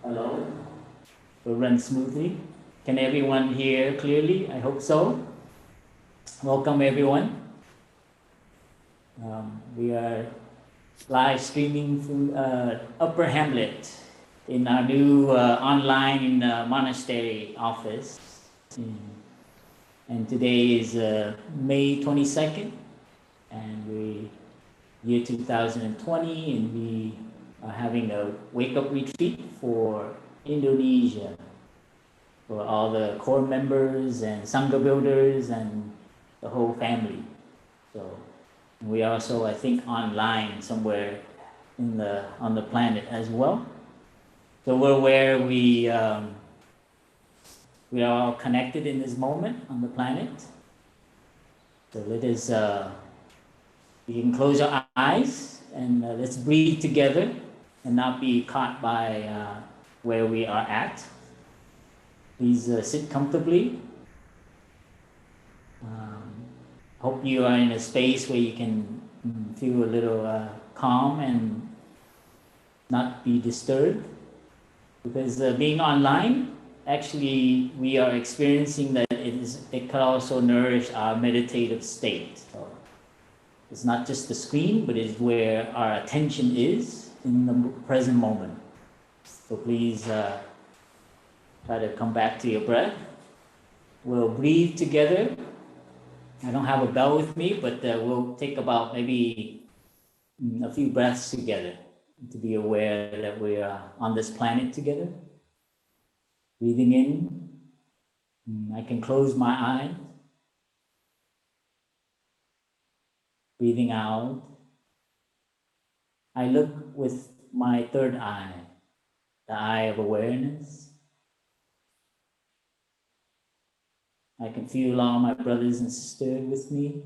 Hello. Will run smoothly. Can everyone hear clearly? I hope so. Welcome everyone. We are live streaming from Upper Hamlet in our new online monastery office. And today is May 22nd, and year 2020, and we are having a wake-up retreat for Indonesia, for all the core members and Sangha builders and the whole family. So we are also, I think, online somewhere on the planet as well. So we're where we are all connected in this moment on the planet. So let us, you can close your eyes and let's breathe together and not be caught by where we are at. Please sit comfortably. Hope you are in a space where you can feel a little calm and not be disturbed. Because being online, actually, we are experiencing that it can also nourish our meditative state. So it's not just the screen, but it's where our attention is in the present moment. So please try to come back to your breath. We'll breathe together. I don't have a bell with me, but we'll take about maybe a few breaths together to be aware that we are on this planet together. Breathing in, I can close my eyes. Breathing out, I look with my third eye, the eye of awareness. I can feel all my brothers and sisters with me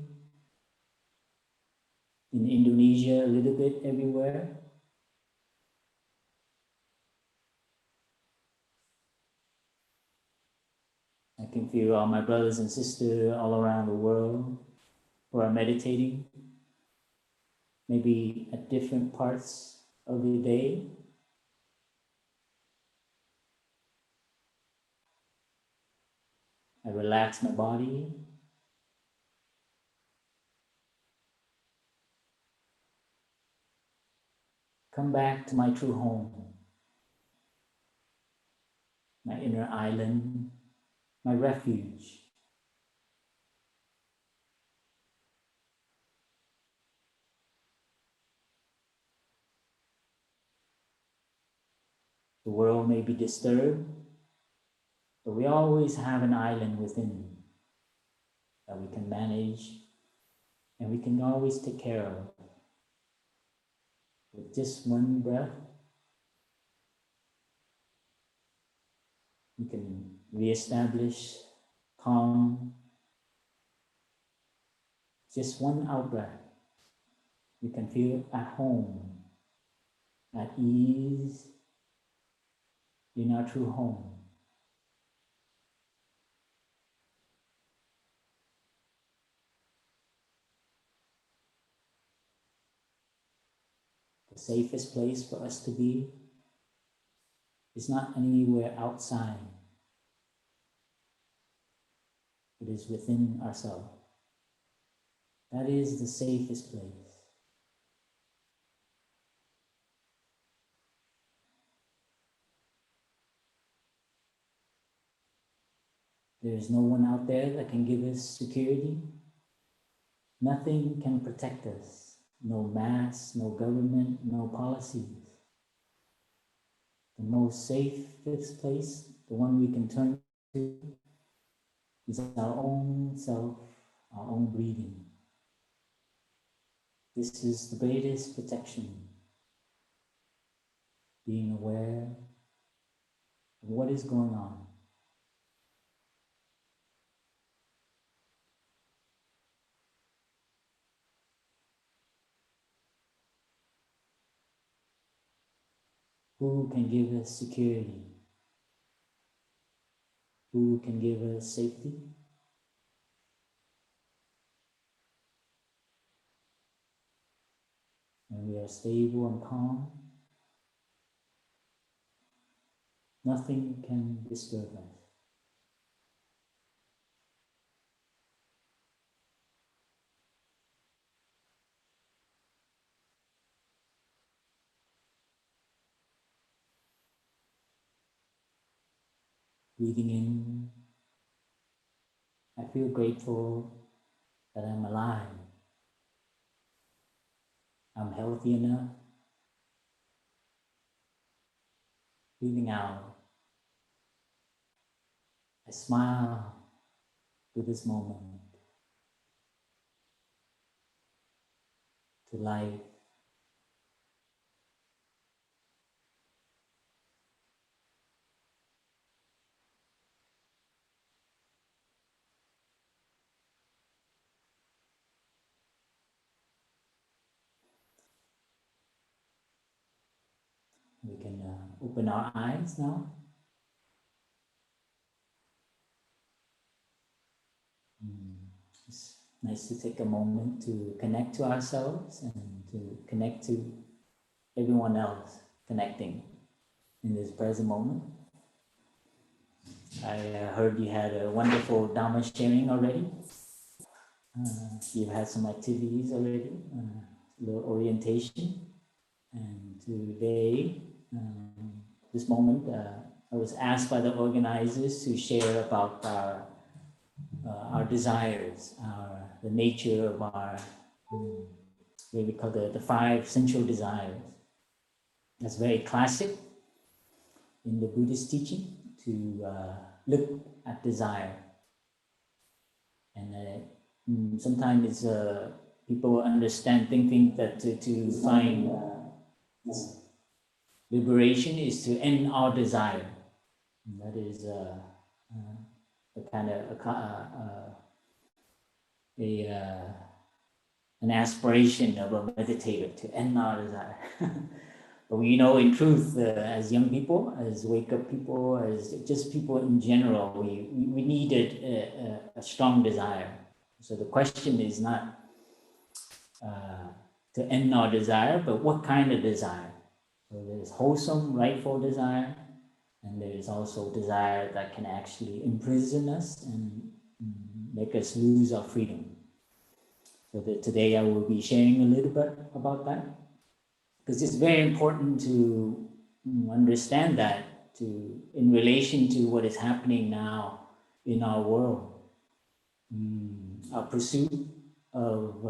in Indonesia, a little bit everywhere. I can feel all my brothers and sisters all around the world who are meditating, maybe at different parts of the day. I relax my body. Come back to my true home, my inner island, my refuge. The world may be disturbed, but we always have an island within that we can manage and we can always take care of. With just one breath, we can reestablish calm. Just one out breath, we can feel at home, at ease in our true home. The safest place for us to be is not anywhere outside. It is within ourselves. That is the safest place. There is no one out there that can give us security. Nothing can protect us. No mass, no government, no policies. The most safest place, the one we can turn to, is our own self, our own breathing. This is the greatest protection. Being aware of what is going on. Who can give us security? Who can give us safety? When we are stable and calm, Nothing can disturb us. Breathing in, I feel grateful that I'm alive. I'm healthy enough. Breathing out, I smile to this moment, to life. We can open our eyes now. It's nice to take a moment to connect to ourselves and to connect to everyone else connecting in this present moment. I heard you had a wonderful Dharma sharing already. You've had some activities already, a little orientation. And today, this moment, I was asked by the organizers to share about our desires, the nature of our, what we call the 5 central desires. That's very classic in the Buddhist teaching to look at desire. And sometimes people understand thinking that to find liberation is to end our desire. And that is a kind of an aspiration of a meditator to end our desire. But we know in truth, as young people, as wake-up people, as just people in general, we needed a strong desire. So the question is not to end our desire, but what kind of desire? So there's wholesome, rightful desire, and there's also desire that can actually imprison us and make us lose our freedom. So today I will be sharing a little bit about that, because it's very important to understand that in relation to what is happening now in our world. Our pursuit of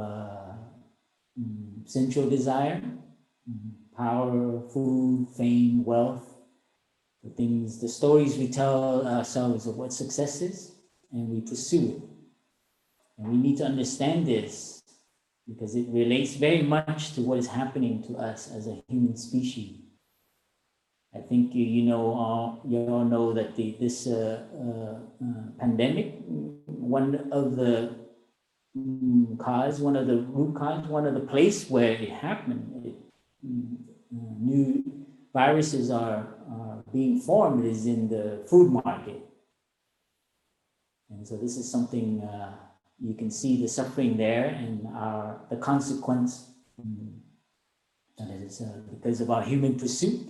sensual desire, power, food, fame, wealth, the stories we tell ourselves of what success is, and we pursue it. And we need to understand this because it relates very much to what is happening to us as a human species. I think you all know that this pandemic, one of the root cause, one of the place where it happened, new viruses are being formed is in the food market. And so this is something you can see the suffering there and the consequence that is because of our human pursuit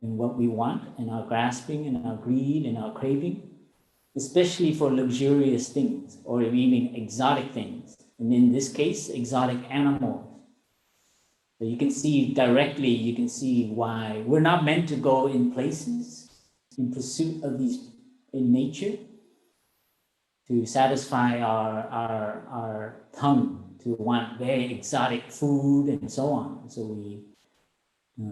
and what we want and our grasping and our greed and our craving, especially for luxurious things or even exotic things. And in this case, exotic animals. So you can see why we're not meant to go in places in pursuit of these in nature to satisfy our tongue, to want very exotic food and so on. So we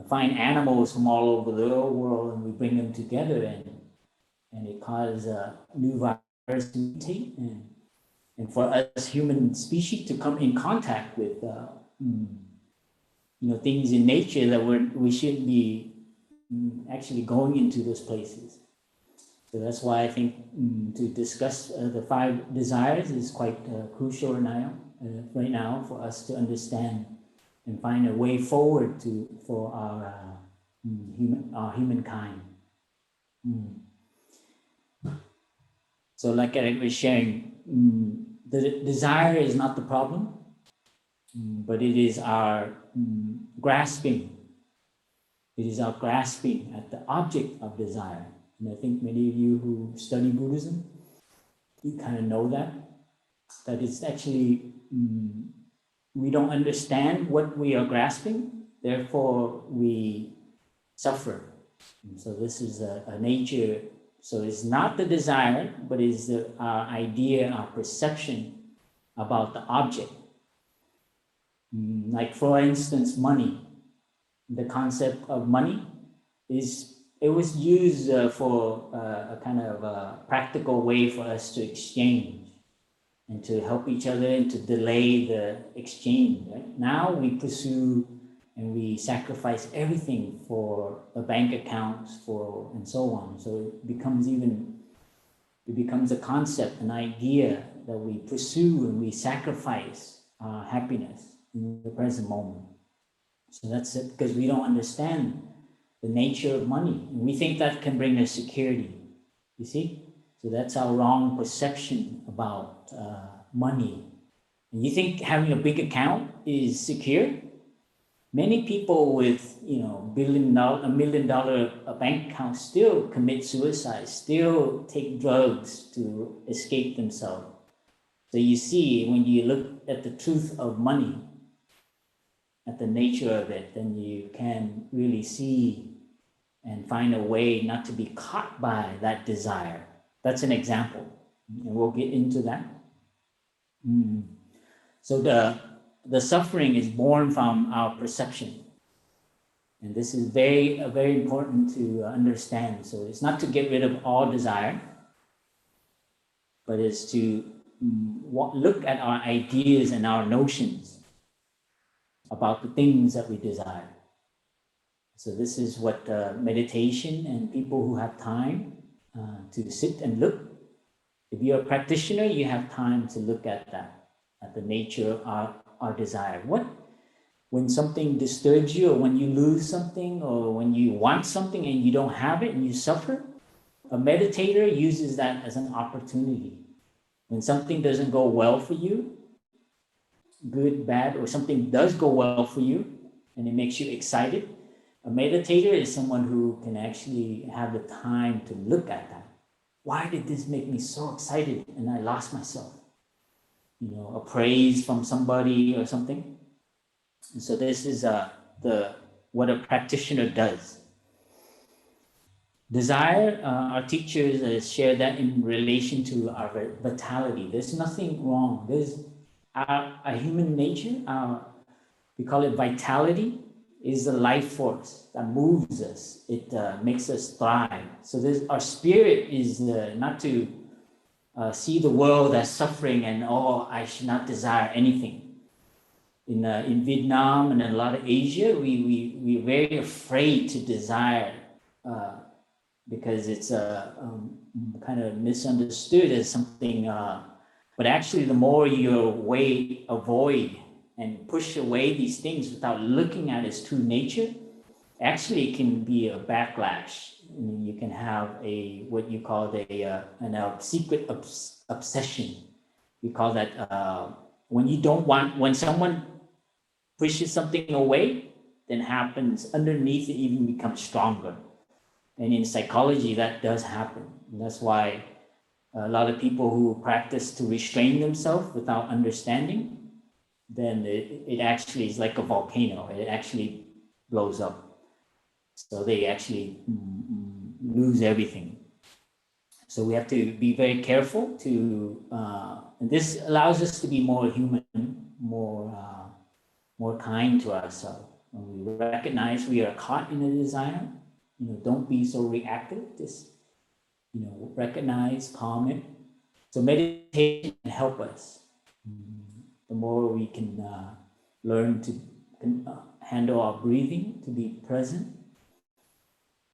find animals from all over the world and we bring them together and it causes a new virus to mutate and for us human species to come in contact with things in nature that we shouldn't be actually going into those places. So that's why I think to discuss the 5 desires is quite crucial right now for us to understand and find a way forward for our humankind. So like I was sharing, the desire is not the problem, but it is our grasping. It is our grasping at the object of desire And I think many of you who study Buddhism, you kind of know that it's actually, we don't understand what we are grasping, therefore we suffer. And so this is a nature, so it's not the desire, but it's our idea, our perception about the object. Like for instance, money. The concept of money it was used for a kind of a practical way for us to exchange and to help each other and to delay the exchange. Right? Now we pursue and we sacrifice everything for the bank accounts and so on. So it becomes a concept, an idea that we pursue and we sacrifice our happiness in the present moment. So that's it, because we don't understand the nature of money. And we think that can bring us security, you see? So that's our wrong perception about money. And you think having a big account is secure? Many people with, $1 million bank account still commit suicide, still take drugs to escape themselves. So you see, when you look at the truth of money, at the nature of it, then you can really see and find a way not to be caught by that desire. That's an example, and we'll get into that. So the suffering is born from our perception. And this is very, very important to understand. So it's not to get rid of all desire, but it's to look at our ideas and our notions about the things that we desire. So this is what meditation and people who have time to sit and look. If you're a practitioner, you have time to look at that, at the nature of our desire. When something disturbs you, or when you lose something, or when you want something and you don't have it and you suffer, a meditator uses that as an opportunity. When something doesn't go well for you, good, bad, or something does go well for you and it makes you excited, a meditator is someone who can actually have the time to look at that. Why did this make me so excited and I lost myself? A praise from somebody or something. And so this is what a practitioner does. Desire, our teachers share that in relation to our vitality. There's nothing wrong. There's our human nature, we call it vitality, is the life force that moves us. It makes us thrive. So our spirit is not to see the world as suffering and, I should not desire anything. In Vietnam and in a lot of Asia, we're very afraid to desire because it's kind of misunderstood as something, but actually the more you avoid and push away these things without looking at its true nature, actually it can be a backlash. You can have what you call a secret obsession. We call that when someone pushes something away, then happens underneath it even becomes stronger. And in psychology, that does happen. And that's why a lot of people who practice to restrain themselves without understanding, then it actually is like a volcano. It actually blows up. So they actually lose everything. So we have to be very careful and this allows us to be more human, more kind to ourselves. When we recognize we are caught in a desire, don't be so reactive. Just, recognize, calm it. So meditation can help us. The more we can learn to handle our breathing, to be present,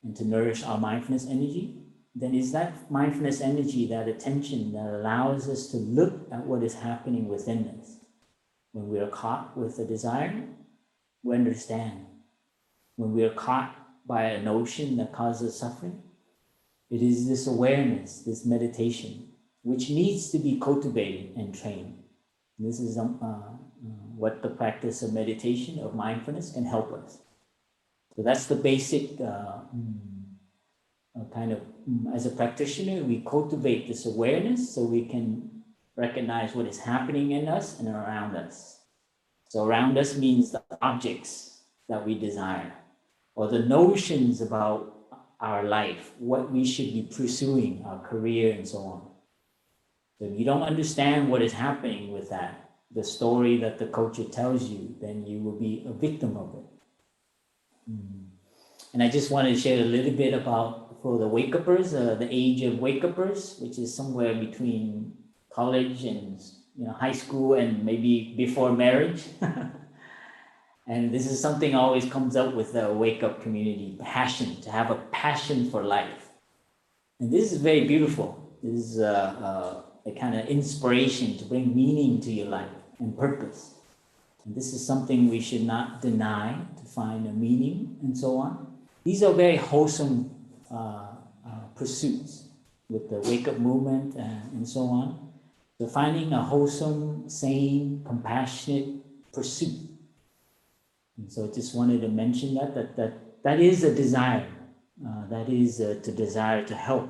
and to nourish our mindfulness energy, then is that mindfulness energy, that attention that allows us to look at what is happening within us. When we are caught with a desire, we understand. When we are caught by a notion that causes suffering, it is this awareness, this meditation, which needs to be cultivated and trained. This is what the practice of meditation, of mindfulness, can help us. So that's the basic kind of, as a practitioner, we cultivate this awareness so we can recognize what is happening in us and around us. So around us means the objects that we desire, or the notions about our life, what we should be pursuing, our career, and so on. So if you don't understand what is happening with that, the story that the culture tells you, then you will be a victim of it. And I just wanted to share a little bit about, for the wake-uppers, the age of wake-uppers, which is somewhere between college and high school and maybe before marriage. And this is something always comes up with the wake-up community, passion, to have a passion for life. And this is very beautiful. This is a kind of inspiration to bring meaning to your life and purpose. And this is something we should not deny, to find a meaning and so on. These are very wholesome pursuits with the wake-up movement and so on. So finding a wholesome, sane, compassionate pursuit. And so I just wanted to mention that is a desire. That is to desire to help.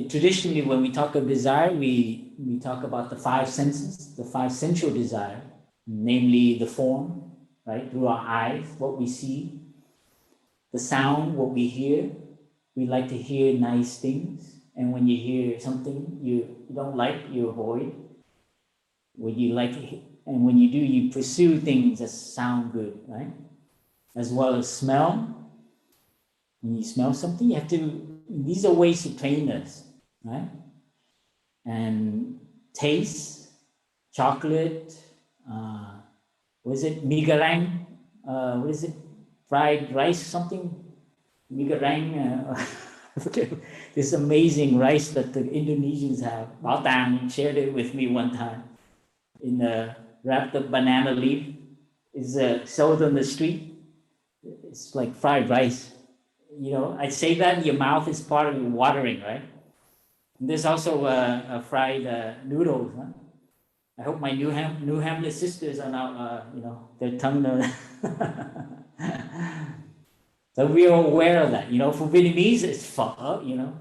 Traditionally, when we talk of desire, we talk about the five senses, the five sensual desire, namely the form, right? Through our eyes, what we see, the sound, what we hear. We like to hear nice things. And when you hear something you don't like, you avoid. When you like to, and when you do, you pursue things that sound good, right? As well as smell. When you smell something, you have to, these are ways to train us, right? And taste, chocolate, what is it, mee goreng? What is it, fried rice, something? Mee goreng, this amazing rice that the Indonesians have. Bao shared it with me one time in a wrapped up banana leaf. It's sold on the street. It's like fried rice. I say that your mouth is part of your watering, right? And there's also a fried noodles. Huh? I hope my New Hamlet sisters are not, their tongue. So we are aware of that. For Vietnamese, it's Phap,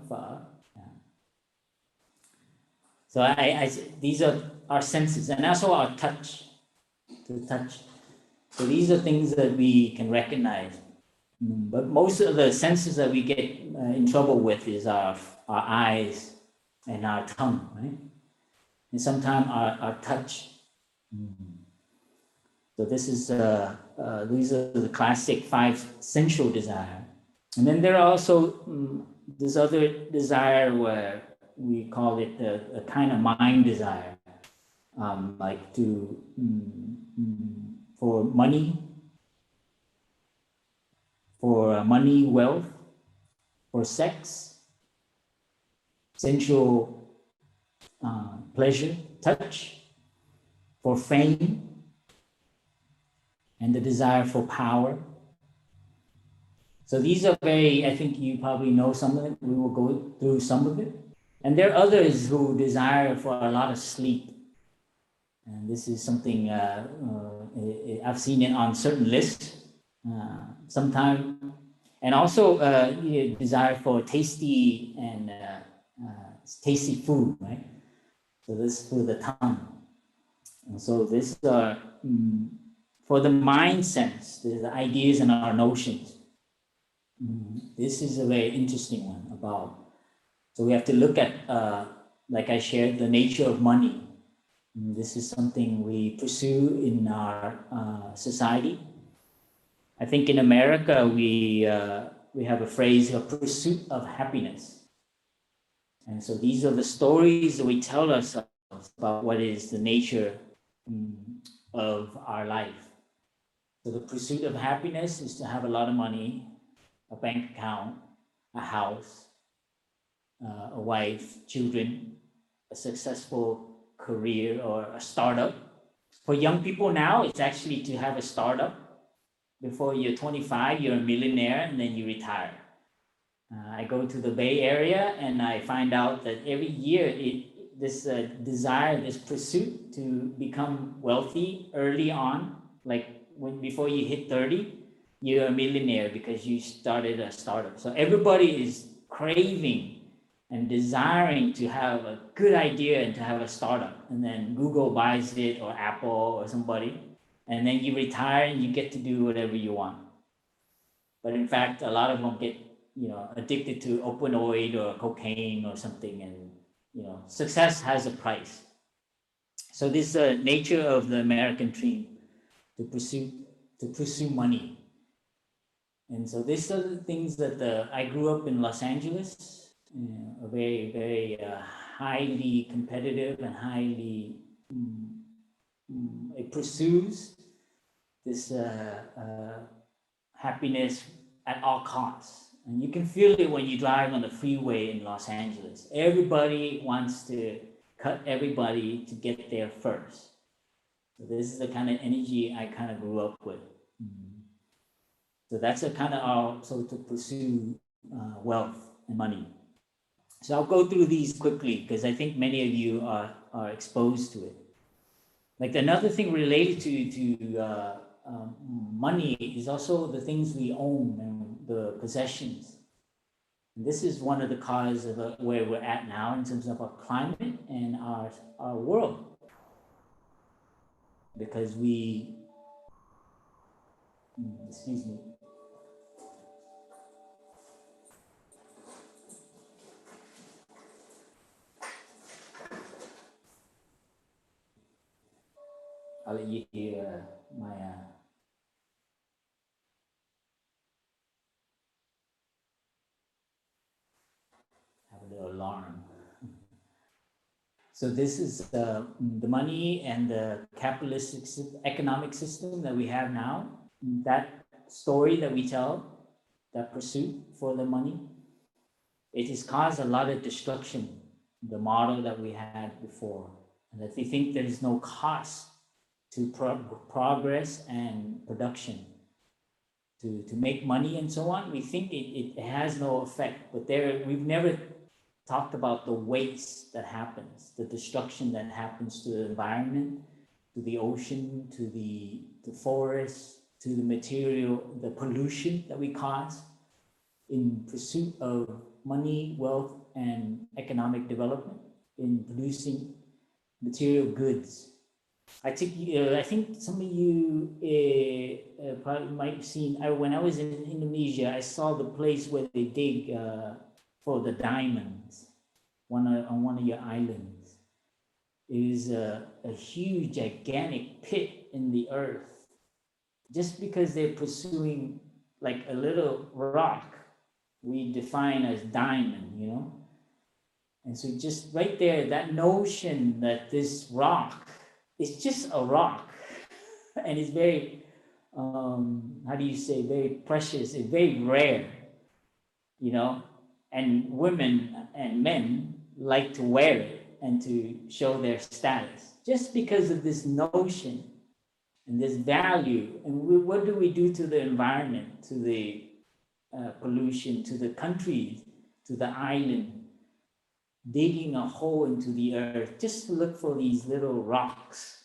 Phap. Yeah. So these are our senses, and also our touch, to touch. So these are things that we can recognize. But most of the senses that we get in trouble with is our eyes and our tongue, right? And sometimes our touch. So this is these are the classic five sensual desire. And then there are also this other desire where we call it a kind of mind desire, like to for money, wealth, for sex, sensual pleasure, touch, for fame, and the desire for power. So these are I think you probably know some of it. We will go through some of it. And there are others who desire for a lot of sleep. And this is something I've seen it on certain lists. Sometimes, and also desire for tasty food, right? So this is for the tongue. And so this for the mind sense, the ideas and our notions. This is a very interesting one about. So we have to look at, like I shared, the nature of money. This is something we pursue in our society. I think in America, we have a phrase, a pursuit of happiness. And so these are the stories that we tell ourselves about what is the nature of our life. So the pursuit of happiness is to have a lot of money, a bank account, a house, a wife, children, a successful career or a startup. For young people now, it's actually to have a startup. Before you're 25, you're a millionaire, and then you retire. I go to the Bay Area, and I find out that every year this desire, this pursuit to become wealthy early on, like before you hit 30, you're a millionaire because you started a startup. So everybody is craving and desiring to have a good idea and to have a startup. And then Google buys it, or Apple or somebody. And then you retire and you get to do whatever you want. But in fact, a lot of them get, addicted to opioid or cocaine or something. And, success has a price. So this is the nature of the American dream, to pursue money. And so these are the things that I grew up in Los Angeles, a very, very highly competitive and highly, it pursues this happiness at all costs. And you can feel it when you drive on the freeway in Los Angeles. Everybody wants to cut everybody to get there first. So this is the kind of energy I kind of grew up with. So that's a kind of also to pursue wealth and money. So I'll go through these quickly because I think many of you are exposed to it. Like another thing related to money is also the things we own and the possessions. And this is one of the causes of where we're at now in terms of our climate and our world. Because we, excuse me. I'll let you hear my have a little alarm. So this is the money and the capitalistic economic system that we have now. That story that we tell, that pursuit for the money, it has caused a lot of destruction, the model that we had before. And that they think there is no cost to progress and production, to make money and so on. We think it has no effect, but we've never talked about the waste that happens, the destruction that happens to the environment, to the ocean, to the forest, to the material, the pollution that we cause in pursuit of money, wealth, and economic development, in producing material goods. I think some of you probably might have seen, when I was in Indonesia, I saw the place where they dig for the diamonds on one of your islands. It is a huge, gigantic pit in the earth. Just because they're pursuing like a little rock, we define as diamond, And so just right there, that notion that this rock is just a rock, and it's very, very precious, it's very rare, and women and men like to wear it and to show their status just because of this notion and this value. And what do we do to the environment, to the pollution, to the countries, to the island, digging a hole into the earth just to look for these little rocks?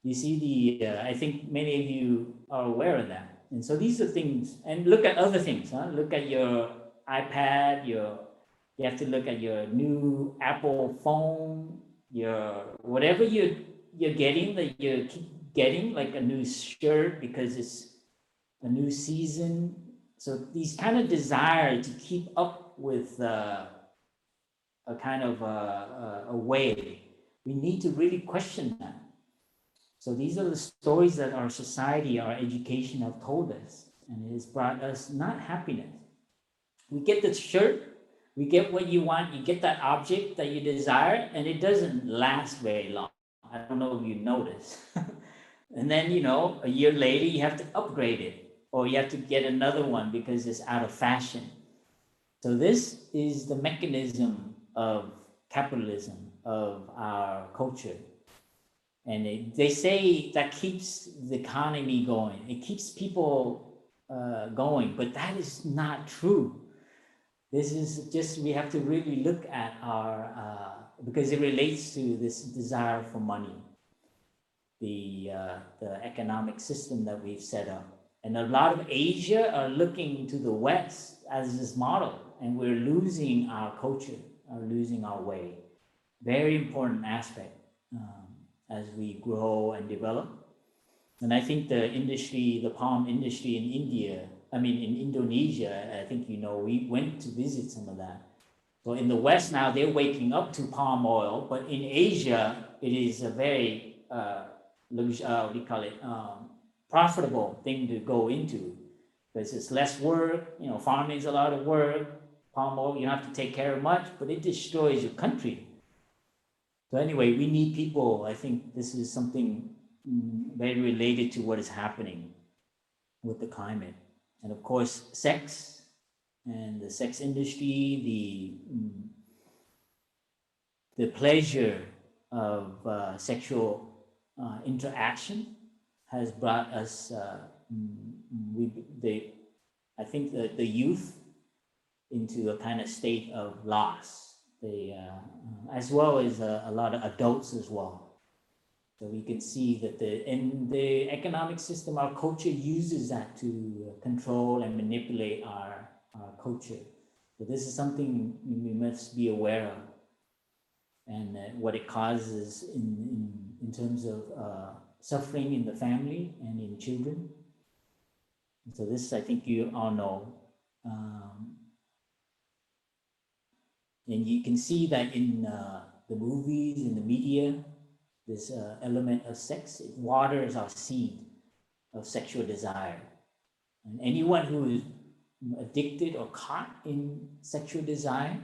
You see I think many of you are aware of that. And so these are things, and look at other things, Look at your iPad, you have to look at your new Apple phone, your whatever you're getting, that you keep getting, like a new shirt because it's a new season. So these kind of desire to keep up with a kind of a way, we need to really question that. So these are the stories that our society, our education have told us, and it has brought us not happiness. We get the shirt, we get what you want, you get that object that you desire, and it doesn't last very long. I don't know if you notice. And then, a year later, you have to upgrade it, or you have to get another one because it's out of fashion. So this is the mechanism of capitalism, of our culture. And they say that keeps the economy going. It keeps people going, but that is not true. This is just, we have to really look at because it relates to this desire for money, the economic system that we've set up. And a lot of Asia are looking to the West as this model, and we're losing our culture, losing our way. Very important aspect as we grow and develop. And I think the industry, the palm industry in India, in Indonesia, I think we went to visit some of that. So in the West now, they're waking up to palm oil, but in Asia, it is a very, what do you call it, profitable thing to go into, because it's less work. Farming is a lot of work. Palm oil, you don't have to take care of much, but it destroys your country. So anyway, we need people. I think this is something very related to what is happening with the climate. And of course, sex and the sex industry, the pleasure of sexual interaction has brought us, I think the youth into a kind of state of loss, as well as a lot of adults as well. So we can see that in the economic system, our culture uses that to control and manipulate our culture. So this is something we must be aware of, and what it causes in terms of suffering in the family and in children. And so this, I think you all know. And you can see that in the movies, in the media, this element of sex, it waters our seed of sexual desire. And anyone who is addicted or caught in sexual desire,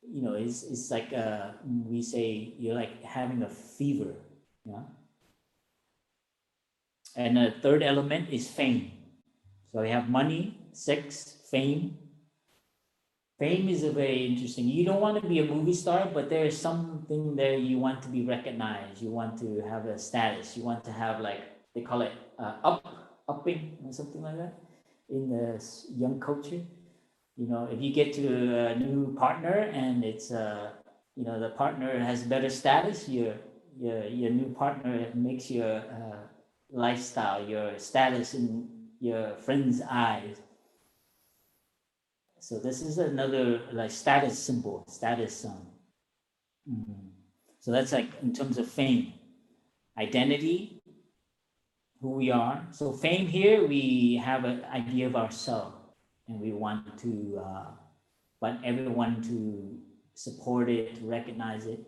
it's like we say, you're like having a fever. Yeah. And the third element is fame. So we have money, sex, fame. Fame is a very interesting. You don't want to be a movie star, but there is something there you want to be recognized. You want to have a status. You want to have, like, they call it upping or something like that in the young culture. If you get to a new partner and it's the partner has better status, your new partner makes your lifestyle, your status in your friends' eyes. So this is another like status symbol, status. So that's like in terms of fame, identity, who we are. So fame here, we have an idea of ourselves, and we want everyone to support it, to recognize it.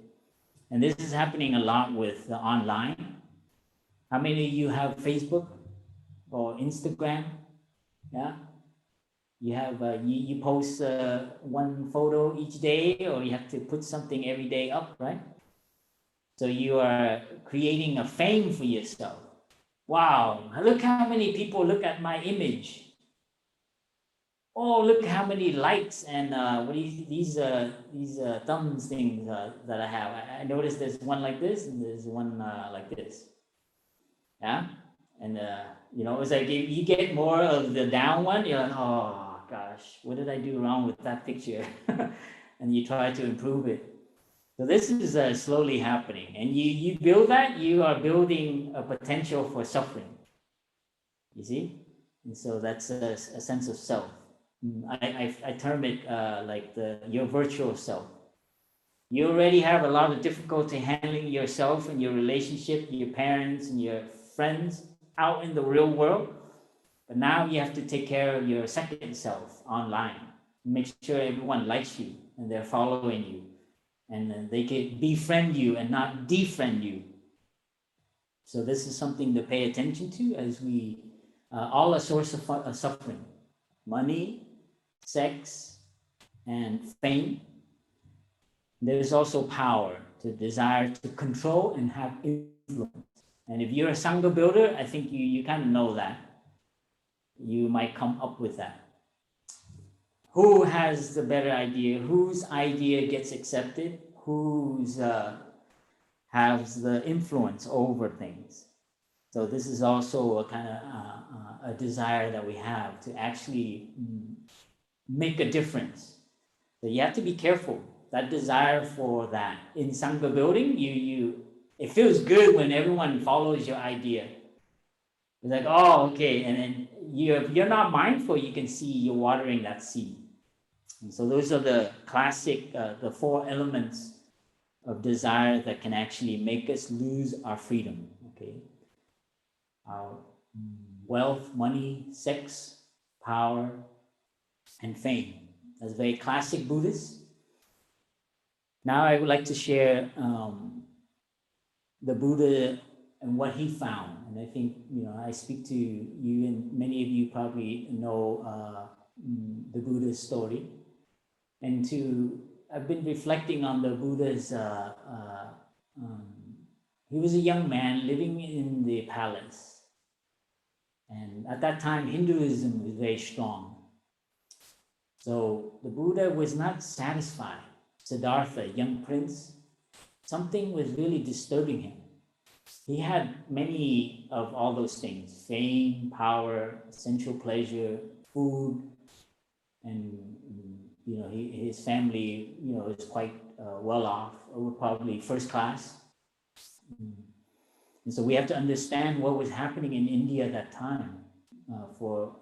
And this is happening a lot with online. How many of you have Facebook or Instagram? Yeah. You have you post one photo each day, or you have to put something every day up, right? So you are creating a fame for yourself. Wow, look how many people look at my image. Oh, look how many likes and what these thumbs things that I have. I noticed there's one like this and there's one like this. Yeah, and it's like you get more of the down one. You're like, oh gosh, what did I do wrong with that picture? And you try to improve it. So this is slowly happening, and you build that, you are building a potential for suffering. You see, and so that's a sense of self. I term it like your virtual self. You already have a lot of difficulty handling yourself and your relationship, your parents and your friends out in the real world. But now you have to take care of your second self online. Make sure everyone likes you and they're following you, and they can befriend you and not defriend you. So this is something to pay attention to as we all a source of suffering: money, sex, and fame. There's also power, to desire to control and have influence. And if you're a Sangha builder, I think you kind of know that. You might come up with that. Who has the better idea? Whose idea gets accepted? Whose has the influence over things? So this is also a kind of a desire that we have to actually make a difference. So you have to be careful. That desire for that in Sangha building, it feels good when everyone follows your idea. It's like, oh, okay. And then if you're not mindful, you can see you're watering that seed. And so those are the classic, the four elements of desire that can actually make us lose our freedom. Okay, our wealth, money, sex, power, and fame. That's very classic Buddhist. Now I would like to share the Buddha and what he found. And I think, I speak to you, and many of you probably know the Buddha's story. And I've been reflecting on the Buddha's, he was a young man living in the palace. And at that time, Hinduism was very strong. So the Buddha was not satisfied. Siddhartha, young prince, something was really disturbing him. He had many of all those things: fame, power, sensual pleasure, food, and his family is quite well off, probably first class. And so we have to understand what was happening in India at that time for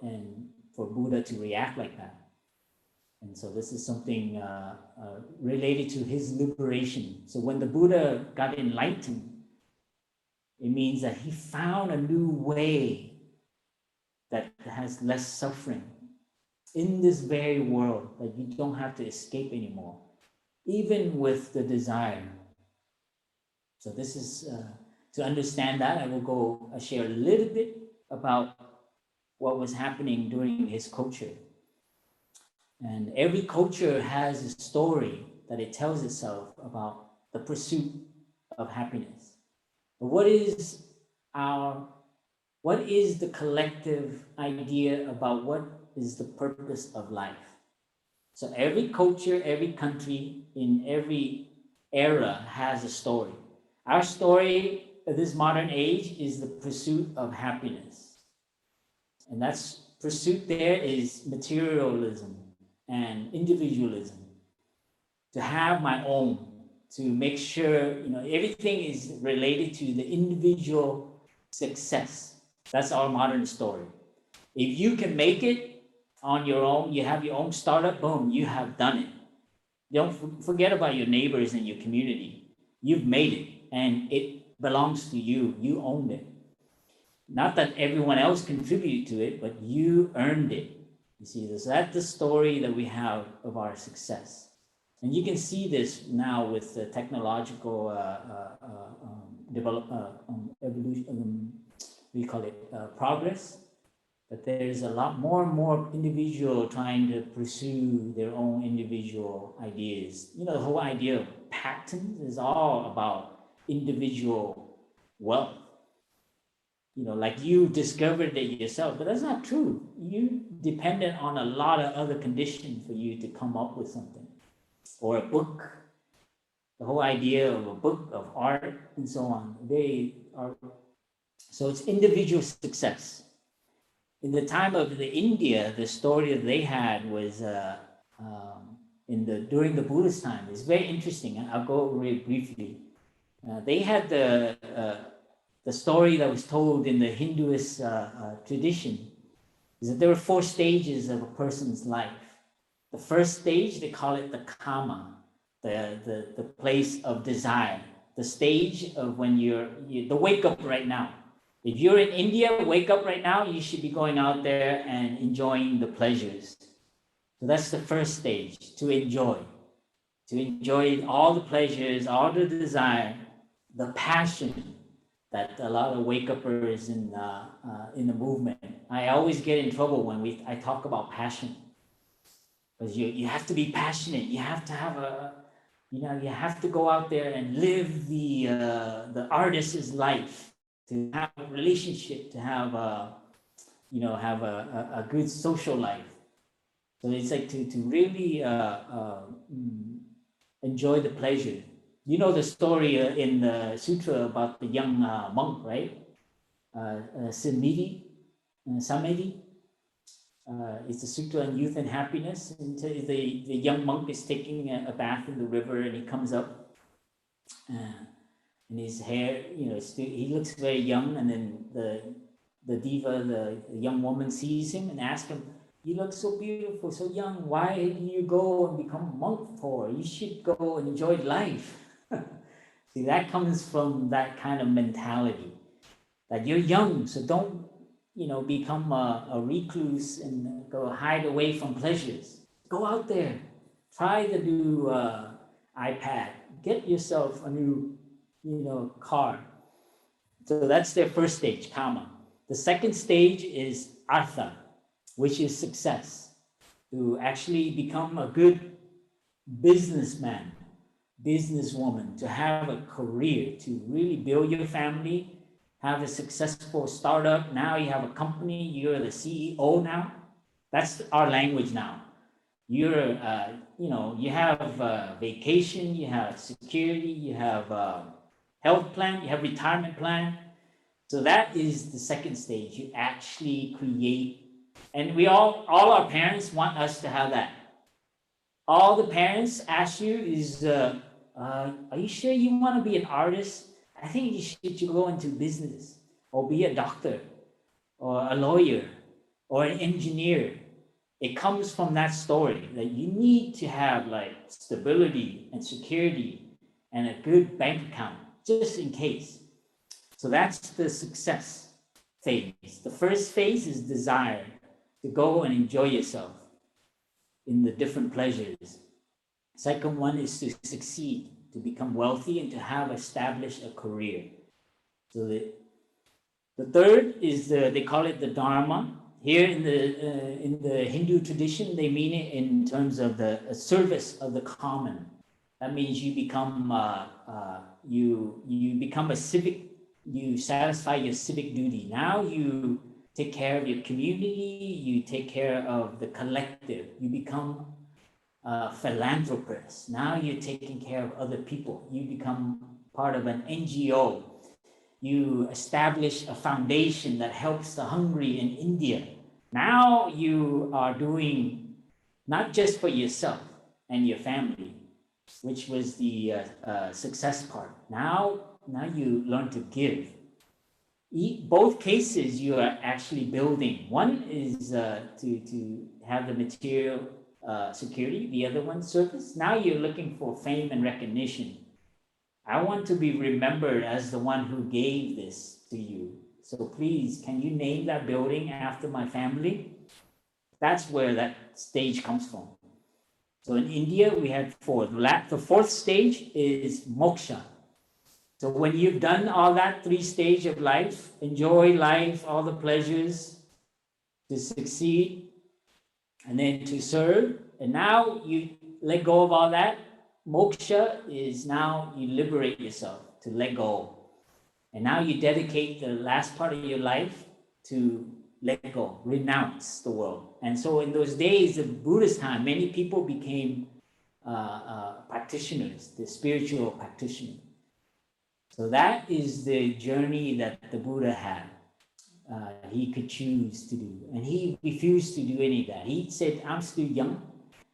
Buddha to react like that. And so this is something related to his liberation. So when the Buddha got enlightened, it means that he found a new way that has less suffering in this very world, that you don't have to escape anymore, even with the desire. So this is, to understand that, I will share a little bit about what was happening during his culture. And every culture has a story that it tells itself about the pursuit of happiness. But what is the collective idea about what is the purpose of life? So every culture, every country, in every era has a story. Our story of this modern age is the pursuit of happiness. And that's pursuit there is materialism and individualism. To have my own, to make sure, everything is related to the individual success. That's our modern story. If you can make it on your own, you have your own startup, boom, you have done it. Don't forget about your neighbors and your community. You've made it, and it belongs to you. You owned it. Not that everyone else contributed to it, but you earned it. You see, so that's the story that we have of our success. And you can see this now with the technological evolution, we call it progress. But there's a lot more and more individual trying to pursue their own individual ideas. The whole idea of patents is all about individual wealth. Like you discovered it yourself, but that's not true. You depended on a lot of other conditions for you to come up with something. Or a book, the whole idea of a book, of art, and so on. So it's individual success. In the time of India, the story that they had was during the Buddhist time. It's very interesting. I'll go really briefly. They had the story that was told in the Hinduist tradition is that there were 4 stages of a person's life. The first stage, they call it the kama, the place of desire, the stage of when the wake up right now. If you're in India, wake up right now, you should be going out there and enjoying the pleasures. So that's the first stage, to enjoy all the pleasures, all the desire, the passion that a lot of wake-uppers in the movement. I always get in trouble when I talk about passion. Because you have to be passionate. You have to have you have to go out there and live the artist's life, to have a relationship, to have a good social life. So it's like to really enjoy the pleasure. You know the story in the sutra about the young monk, right? Samiti. It's a sutra on youth and happiness. And the young monk is taking a bath in the river, and he comes up, and his hair, he looks very young, and then the diva, the young woman sees him and asks him, "You look so beautiful, so young. Why didn't you go and become a monk for? You should go and enjoy life." See, that comes from that kind of mentality that you're young, so don't, become a recluse and go hide away from pleasures. Go out there, try the new iPad, get yourself a new, car. So that's their first stage, karma. The second stage is artha, which is success. To actually become a good businessman, businesswoman, to have a career, to really build your family, have a successful startup. Now you have a company, you're the CEO now. That's our language now. You're, you have vacation, you have security, you have health plan, you have retirement plan. So that is the second stage. You actually create, and we all our parents want us to have that. All the parents ask you is, are you sure you want to be an artist? I think you should go into business or be a doctor or a lawyer or an engineer. It comes from that story that you need to have like stability and security and a good bank account just in case. So that's the success phase. The first phase is desire, to go and enjoy yourself in the different pleasures. Second one is to succeed, to become wealthy and to have established a career. So the third is they call it the Dharma. Here in the Hindu tradition, they mean it in terms of the service of the common. That means you become you become a civic. You satisfy your civic duty. Now you take care of your community. You take care of the collective. You become a philanthropist. Now you're taking care of other people. You become part of an NGO. You establish a foundation that helps the hungry in India. Now you are doing not just for yourself and your family, which was the success part. Now you learn to give. Both cases you are actually building. One is to have the material security. The other one, service. Now you're looking for fame and recognition. I want to be remembered as the one who gave this to you. So please, can you name that building after my family? That's where that stage comes from. So in India, we have four. The fourth stage is moksha. So when you've done all that three stages of life, enjoy life, all the pleasures, to succeed, and then to serve, and now you let go of all that. Moksha is now you liberate yourself to let go. And now you dedicate the last part of your life to let go, renounce the world. And so in those days of Buddhist time, many people became practitioners, the spiritual practitioners. So that is the journey that the Buddha had. He could choose to do. And he refused to do any of that. He said, I'm still young.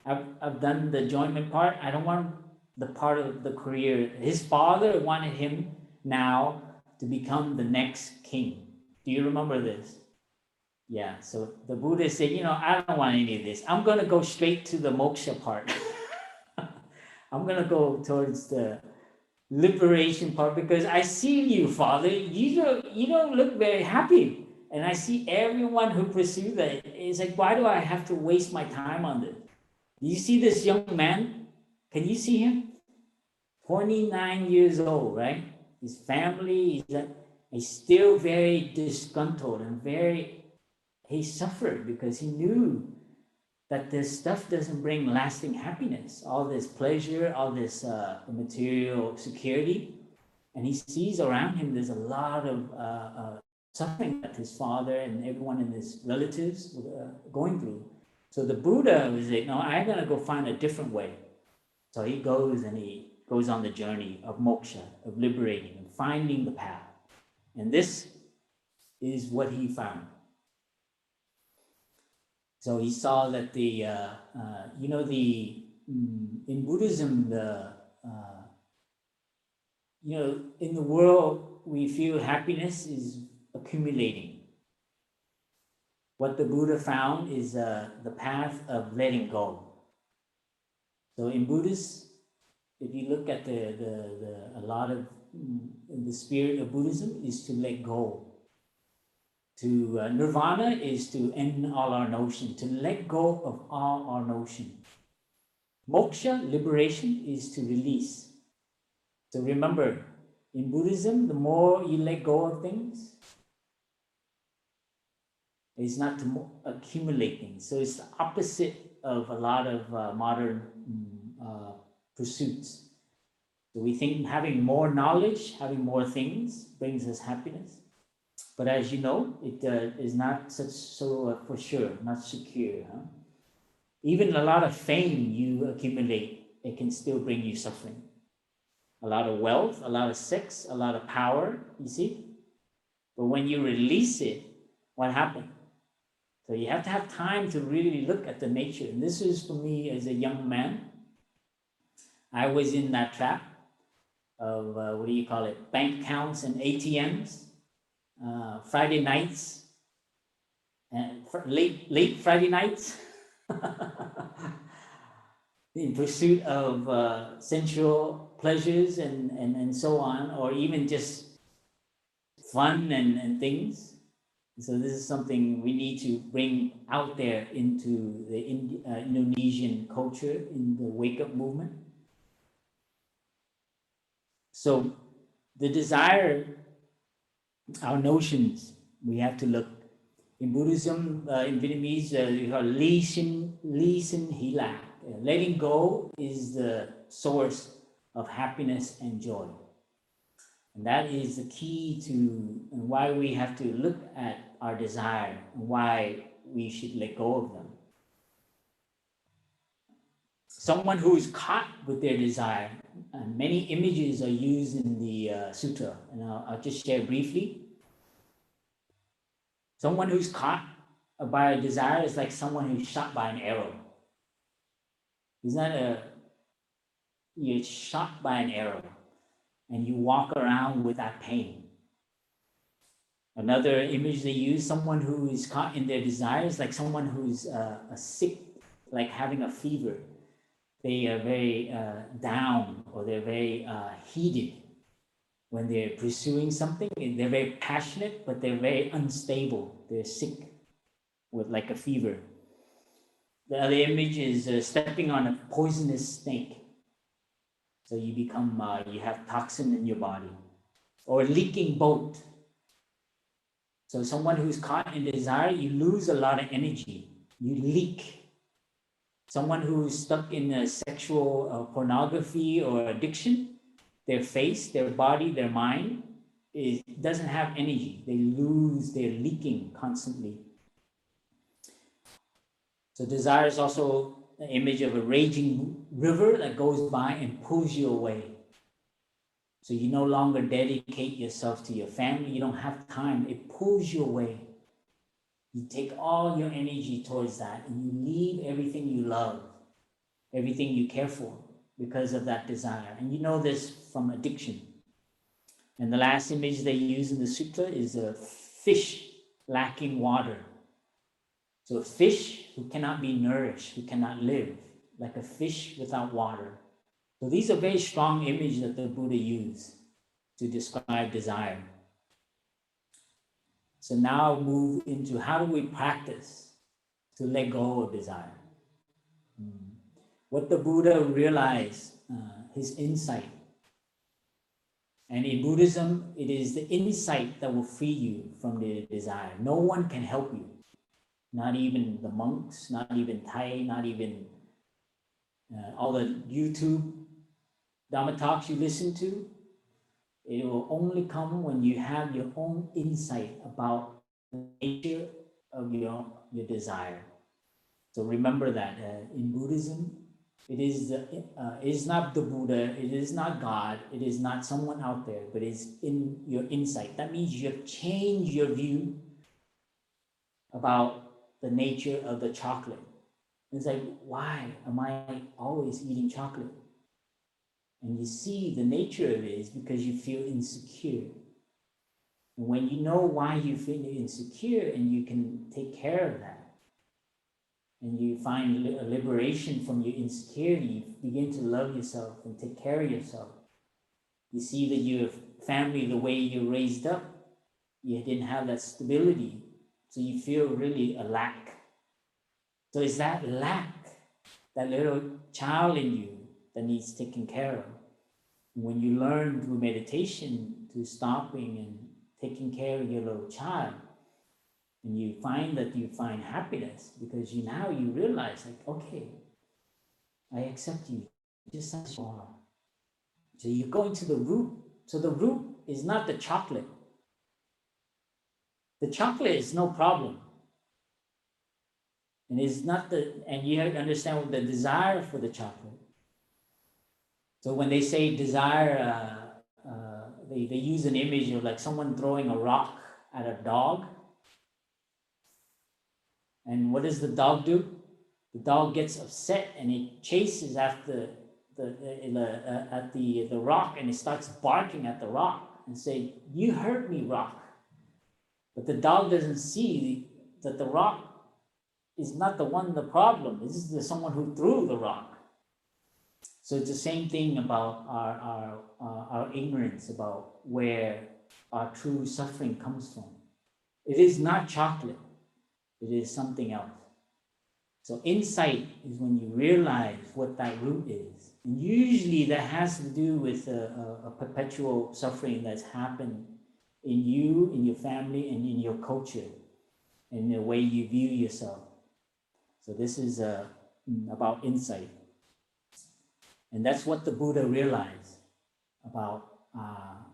I've done the enjoyment part. I don't want the part of the career. His father wanted him now to become the next king. Do you remember this? Yeah, so the Buddha said, I don't want any of this. I'm going to go straight to the moksha part. I'm going to go towards the liberation part because I see you, Father. You don't look very happy. And I see everyone who pursues that. It's like, why do I have to waste my time on this? You see this young man? Can you see him? 29 years old, right? His family, he's still very disgruntled and he suffered because he knew that this stuff doesn't bring lasting happiness, all this pleasure, all this material security. And he sees around him there's a lot of suffering that his father and everyone in his relatives were going through. So the Buddha was like, no, I'm going to go find a different way. So he goes on the journey of moksha, of liberating and finding the path. And this is what he found. So he saw that in Buddhism, in the world, we feel happiness is accumulating. what the Buddha found is the path of letting go. So in Buddhist, if you look at a lot of the spirit of Buddhism is to let go. To nirvana is to end all our notion, to let go of all our notion. Moksha, liberation, is to release. So remember, in Buddhism, the more you let go of things, it's not to accumulate things. So it's the opposite of a lot of modern pursuits. So we think having more knowledge, having more things brings us happiness. But as you know, it is not so for sure, not secure. Huh? Even a lot of fame you accumulate, it can still bring you suffering. A lot of wealth, a lot of sex, a lot of power, you see? But when you release it, what happens? So you have to have time to really look at the nature. And this is for me as a young man. I was in that trap of, what do you call it, bank accounts and ATMs, Friday nights, and late Friday nights, in pursuit of sensual pleasures and so on, or even just fun and things. So this is something we need to bring out there into the Indonesian culture in the wake-up movement. So the desire, our notions, we have to look. In Buddhism, in Vietnamese, we call ly sin hỷ lạc. Letting go is the source of happiness and joy. And that is the key to and why we have to look at our desire and why we should let go of them. Someone who is caught with their desire, and many images are used in the sutra, and I'll just share briefly. Someone who's caught by a desire is like someone who's shot by an arrow. You're shot by an arrow and you walk around with that pain. Another image they use, someone who is caught in their desires, like someone who's sick, like having a fever. They are very down, or they're very heated when they're pursuing something. They're very passionate, but they're very unstable. They're sick with like a fever. The other image is stepping on a poisonous snake. So you become, you have toxin in your body. Or a leaking boat. So someone who's caught in desire, you lose a lot of energy. You leak. Someone who's stuck in a sexual pornography or addiction, their face, their body, their mind doesn't have energy. They lose, they're leaking constantly. So desire is also an image of a raging river that goes by and pulls you away. So you no longer dedicate yourself to your family. You don't have time. It pulls you away. You take all your energy towards that and you leave everything you love, everything you care for because of that desire. And you know this from addiction. And the last image they use in the sutra is a fish lacking water. So a fish who cannot be nourished, who cannot live, like a fish without water. So these are very strong images that the Buddha used to describe desire. So now move into how do we practice to let go of desire? What the Buddha realized, his insight. And in Buddhism, it is the insight that will free you from the desire. No one can help you. Not even the monks, not even Thai, not even all the YouTube Dharma talks you listen to. It will only come when you have your own insight about the nature of your desire. So remember that in Buddhism, it is not the Buddha, it is not God, it is not someone out there, but it's in your insight. That means you have changed your view about the nature of the chocolate. It's like, why am I always eating chocolate? And you see the nature of it is because you feel insecure. And when you know why you feel insecure and you can take care of that, and you find a liberation from your insecurity, you begin to love yourself and take care of yourself. You see that your family, the way you're raised up, you didn't have that stability, so you feel really a lack. So it's that lack, that little child in you that needs taken care of. When you learn through meditation to stopping and taking care of your little child, and you find that you find happiness because now you realize, like, okay, I accept you just as you are. So you go into the root. So the root is not the chocolate. The chocolate is no problem. And it's not and you have to understand what the desire for the chocolate. So when they say desire, they use an image of like someone throwing a rock at a dog. And what does the dog do? The dog gets upset and it chases after the rock, and it starts barking at the rock and say, "You hurt me, rock." But the dog doesn't see that the rock is not the one, the problem. This is someone who threw the rock. So it's the same thing about our ignorance about where our true suffering comes from. It is not chocolate. It is something else. So insight is when you realize what that root is. And usually that has to do with a perpetual suffering that's happened in you, in your family, and in your culture, and the way you view yourself. So this is about insight. And that's what the Buddha realized about,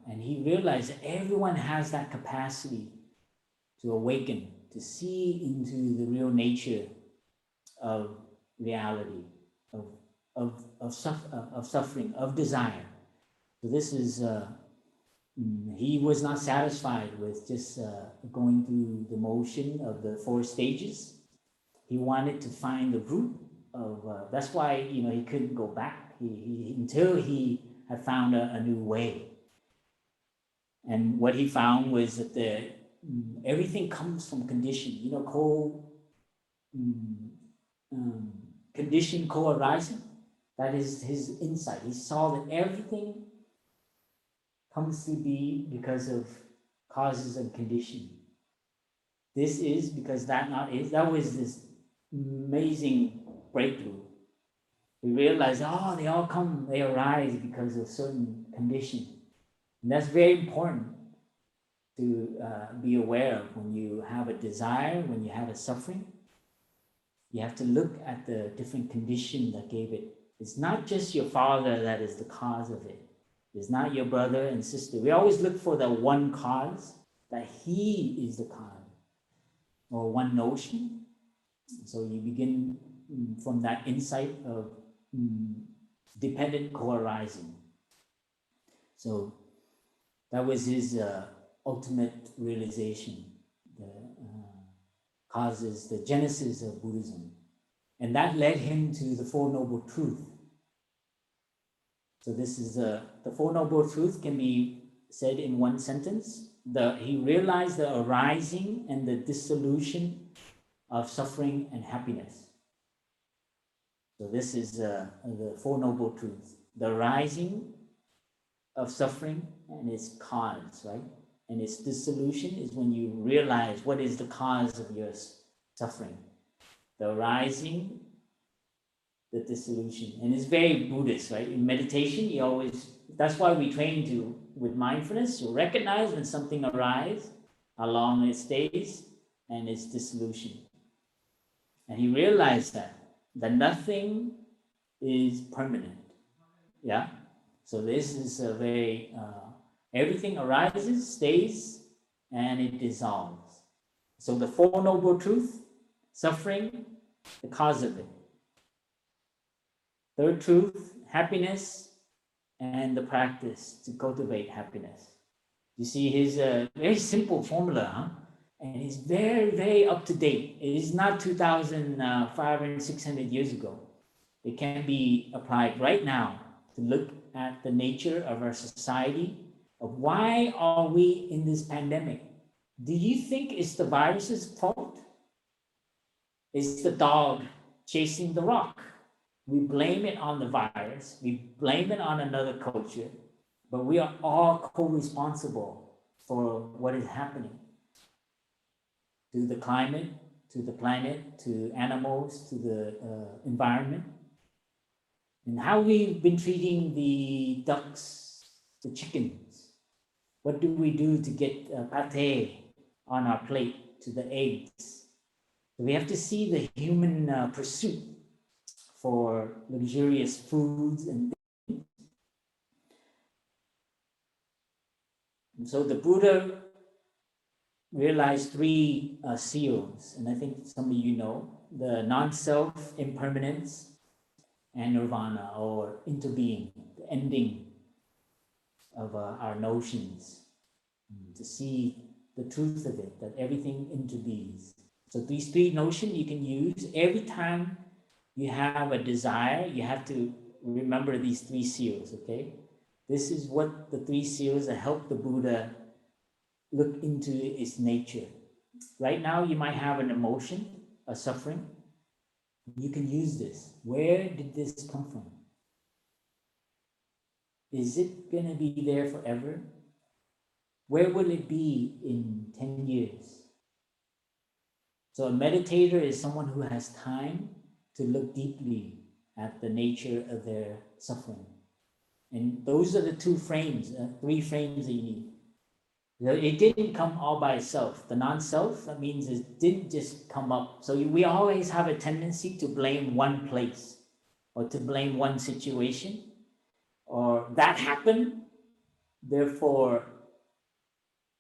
and he realized that everyone has that capacity to awaken, to see into the real nature of reality, of suffering, of desire. So this is, he was not satisfied with just going through the motion of the 4 stages. He wanted to find the root of, that's why, he couldn't go back until he had found a new way. And what he found was that everything comes from condition, condition co-arising. That is his insight. He saw that everything comes to be because of causes and condition. This is because that not is. That was this amazing breakthrough. We realized, they arise because of certain condition. And that's very important to be aware of when you have a desire, when you have a suffering. You have to look at the different condition that gave it. It's not just your father that is the cause of it. It's not your brother and sister. We always look for the one cause, that he is the cause, or one notion. So you begin from that insight of dependent co-arising. So that was his ultimate realization, the causes, the genesis of Buddhism. And that led him to the Four Noble Truths. So this is the Four Noble Truths can be said in one sentence. He realized the arising and the dissolution of suffering and happiness. So this is the Four Noble Truths. The arising of suffering and its cause, right? And its dissolution is when you realize what is the cause of your suffering. The arising, the dissolution. And it's very Buddhist, right? In meditation, that's why we train with mindfulness, to recognize when something arises, how long it stays, and its dissolution. And he realized that nothing is permanent. Yeah? So this is a very, everything arises, stays, and it dissolves. So the Four Noble Truths, suffering, the cause of it. Third truth, happiness, and the practice to cultivate happiness. You see his very simple formula, huh? And it's very, very up to date. It is not 2,500, 600 years ago. It can be applied right now to look at the nature of our society of why are we in this pandemic. Do you think it's the virus's fault? Is the dog chasing the rock? We blame it on the virus, we blame it on another culture, but we are all co-responsible for what is happening to the climate, to the planet, to animals, to the environment. And how we've been treating the ducks, the chickens. What do we do to get pate on our plate, to the eggs? We have to see the human pursuit for luxurious foods and things. And so the Buddha realized three seals, and I think some of you know, the non-self, impermanence, and nirvana, or interbeing, the ending of our notions, to see the truth of it, that everything interbees. So these three notions you can use every time you have a desire. You have to remember these three seals, okay? This is what the three seals that help the Buddha look into its nature. Right now, you might have an emotion, a suffering. You can use this. Where did this come from? Is it going to be there forever? Where will it be in 10 years? So a meditator is someone who has time to look deeply at the nature of their suffering. And those are the three frames that you need. It didn't come all by itself. The non-self, that means it didn't just come up. So we always have a tendency to blame one place or to blame one situation, or that happened, therefore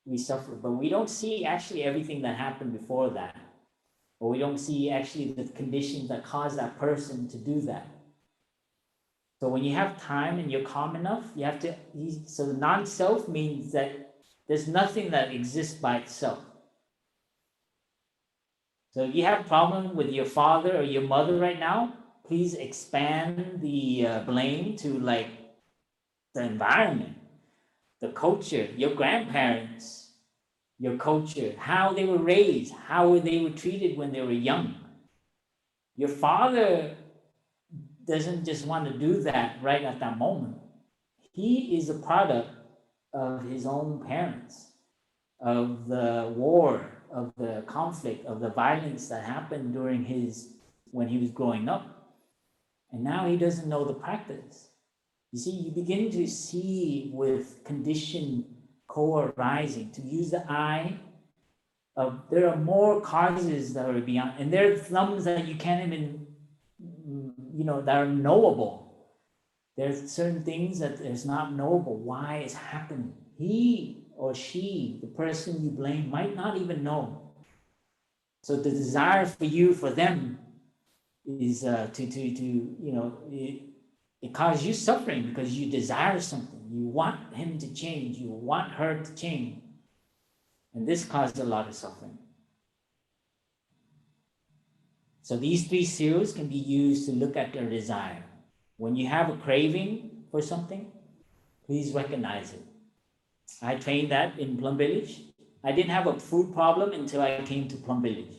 we suffer. But we don't see actually everything that happened before that, or we don't see actually the conditions that caused that person to do that. So when you have time and you're calm enough, you have to, so the non-self means that there's nothing that exists by itself. So if you have a problem with your father or your mother right now, please expand the blame to like the environment, the culture, your grandparents, your culture, how they were raised, how they were treated when they were young. Your father doesn't just want to do that right at that moment. He is a product of his own parents, of the war, of the conflict, of the violence that happened during when he was growing up. And now he doesn't know the practice. You see, you begin to see with condition co-arising, to use the eye, there are more causes that are beyond, and there are thumbs that you can't even, that are knowable. There's certain things that is not knowable, why it's happening. He or she, the person you blame, might not even know. So the desire for you, for them, is it causes you suffering because you desire something. You want him to change. You want her to change. And this causes a lot of suffering. So these three seals can be used to look at their desire. When you have a craving for something, please recognize it. I trained that in Plum Village. I didn't have a food problem until I came to Plum Village.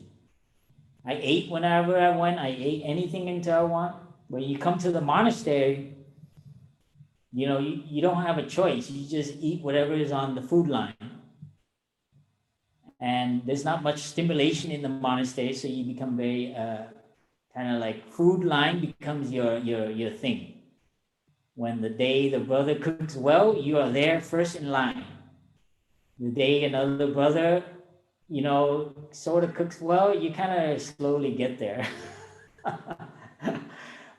I ate whenever I went. I ate anything until I want. When you come to the monastery, you don't have a choice. You just eat whatever is on the food line. And there's not much stimulation in the monastery, so you become very kind of like food line becomes your thing. When the day the brother cooks well, you are there first in line. The day another brother, sort of cooks well, you kind of slowly get there.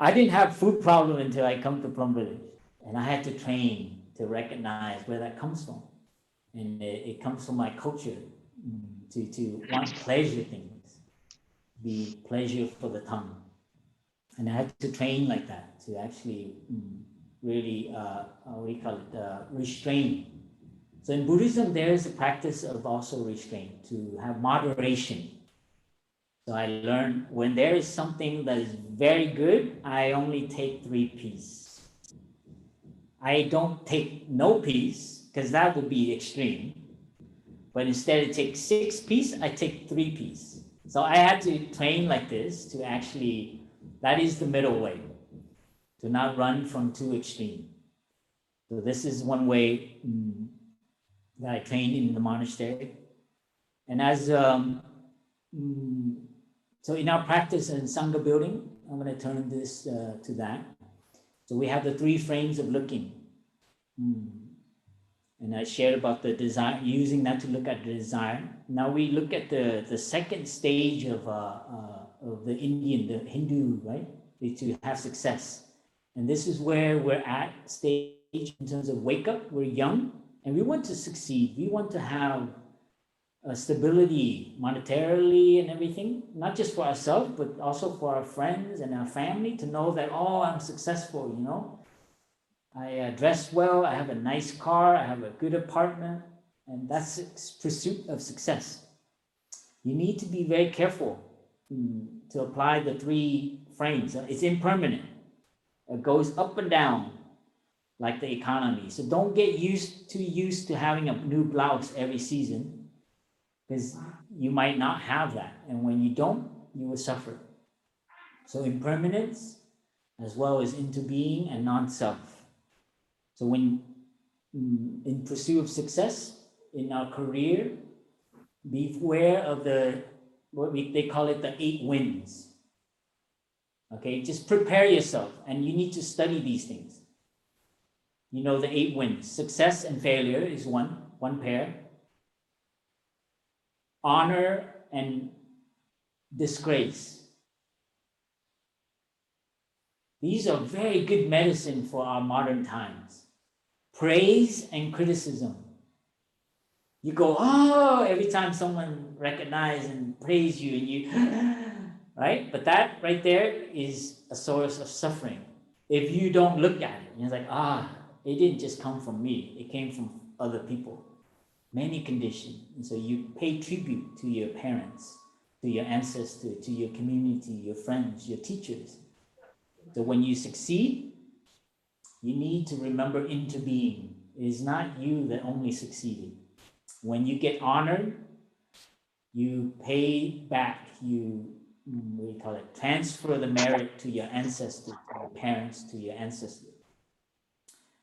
I didn't have food problem until I come to Plum Village, and I had to train to recognize where that comes from, and it comes from my culture to want pleasure things, be pleasure for the tongue, and I had to train like that to actually really restrain. So in Buddhism, there is a practice of also restraint, to have moderation. So I learned when there is something that is very good, I only take 3 pieces. I don't take no piece, because that would be extreme. But instead of take 6 piece, I take 3 piece. So I had to train like this to actually, that is the middle way, to not run from too extreme. So this is one way that I trained in the monastery. And as, so in our practice in Sangha building, I'm going to turn this to that. So we have the 3 frames of looking. And I shared about the desire, using that to look at the desire. Now we look at the second stage of the Indian, the Hindu, right? To have success. And this is where we're at stage in terms of wake up. We're young and we want to succeed. We want to have stability monetarily and everything, not just for ourselves, but also for our friends and our family to know that, oh, I'm successful, you know. I dress well, I have a nice car, I have a good apartment, and that's pursuit of success. You need to be very careful to apply the 3 frames. It's impermanent. It goes up and down like the economy. So don't get too used to having a new blouse every season, because you might not have that. And when you don't, you will suffer. So impermanence, as well as into being and non-self. So when in pursuit of success in our career, beware of they call it the 8 winds. Okay, just prepare yourself, and you need to study these things. You know the 8 winds. Success and failure is one pair. Honor and disgrace. These are very good medicine for our modern times. Praise and criticism. You go, oh, every time someone recognizes and praise you, and you, right? But that right there is a source of suffering. If you don't look at it, it's like, it didn't just come from me. It came from other people. Many conditions. And so you pay tribute to your parents, to your ancestors, to your community, your friends, your teachers. So when you succeed, you need to remember into being. It is not you that only succeeded. When you get honored, you pay back, transfer the merit to your ancestors, to your parents, to your ancestors.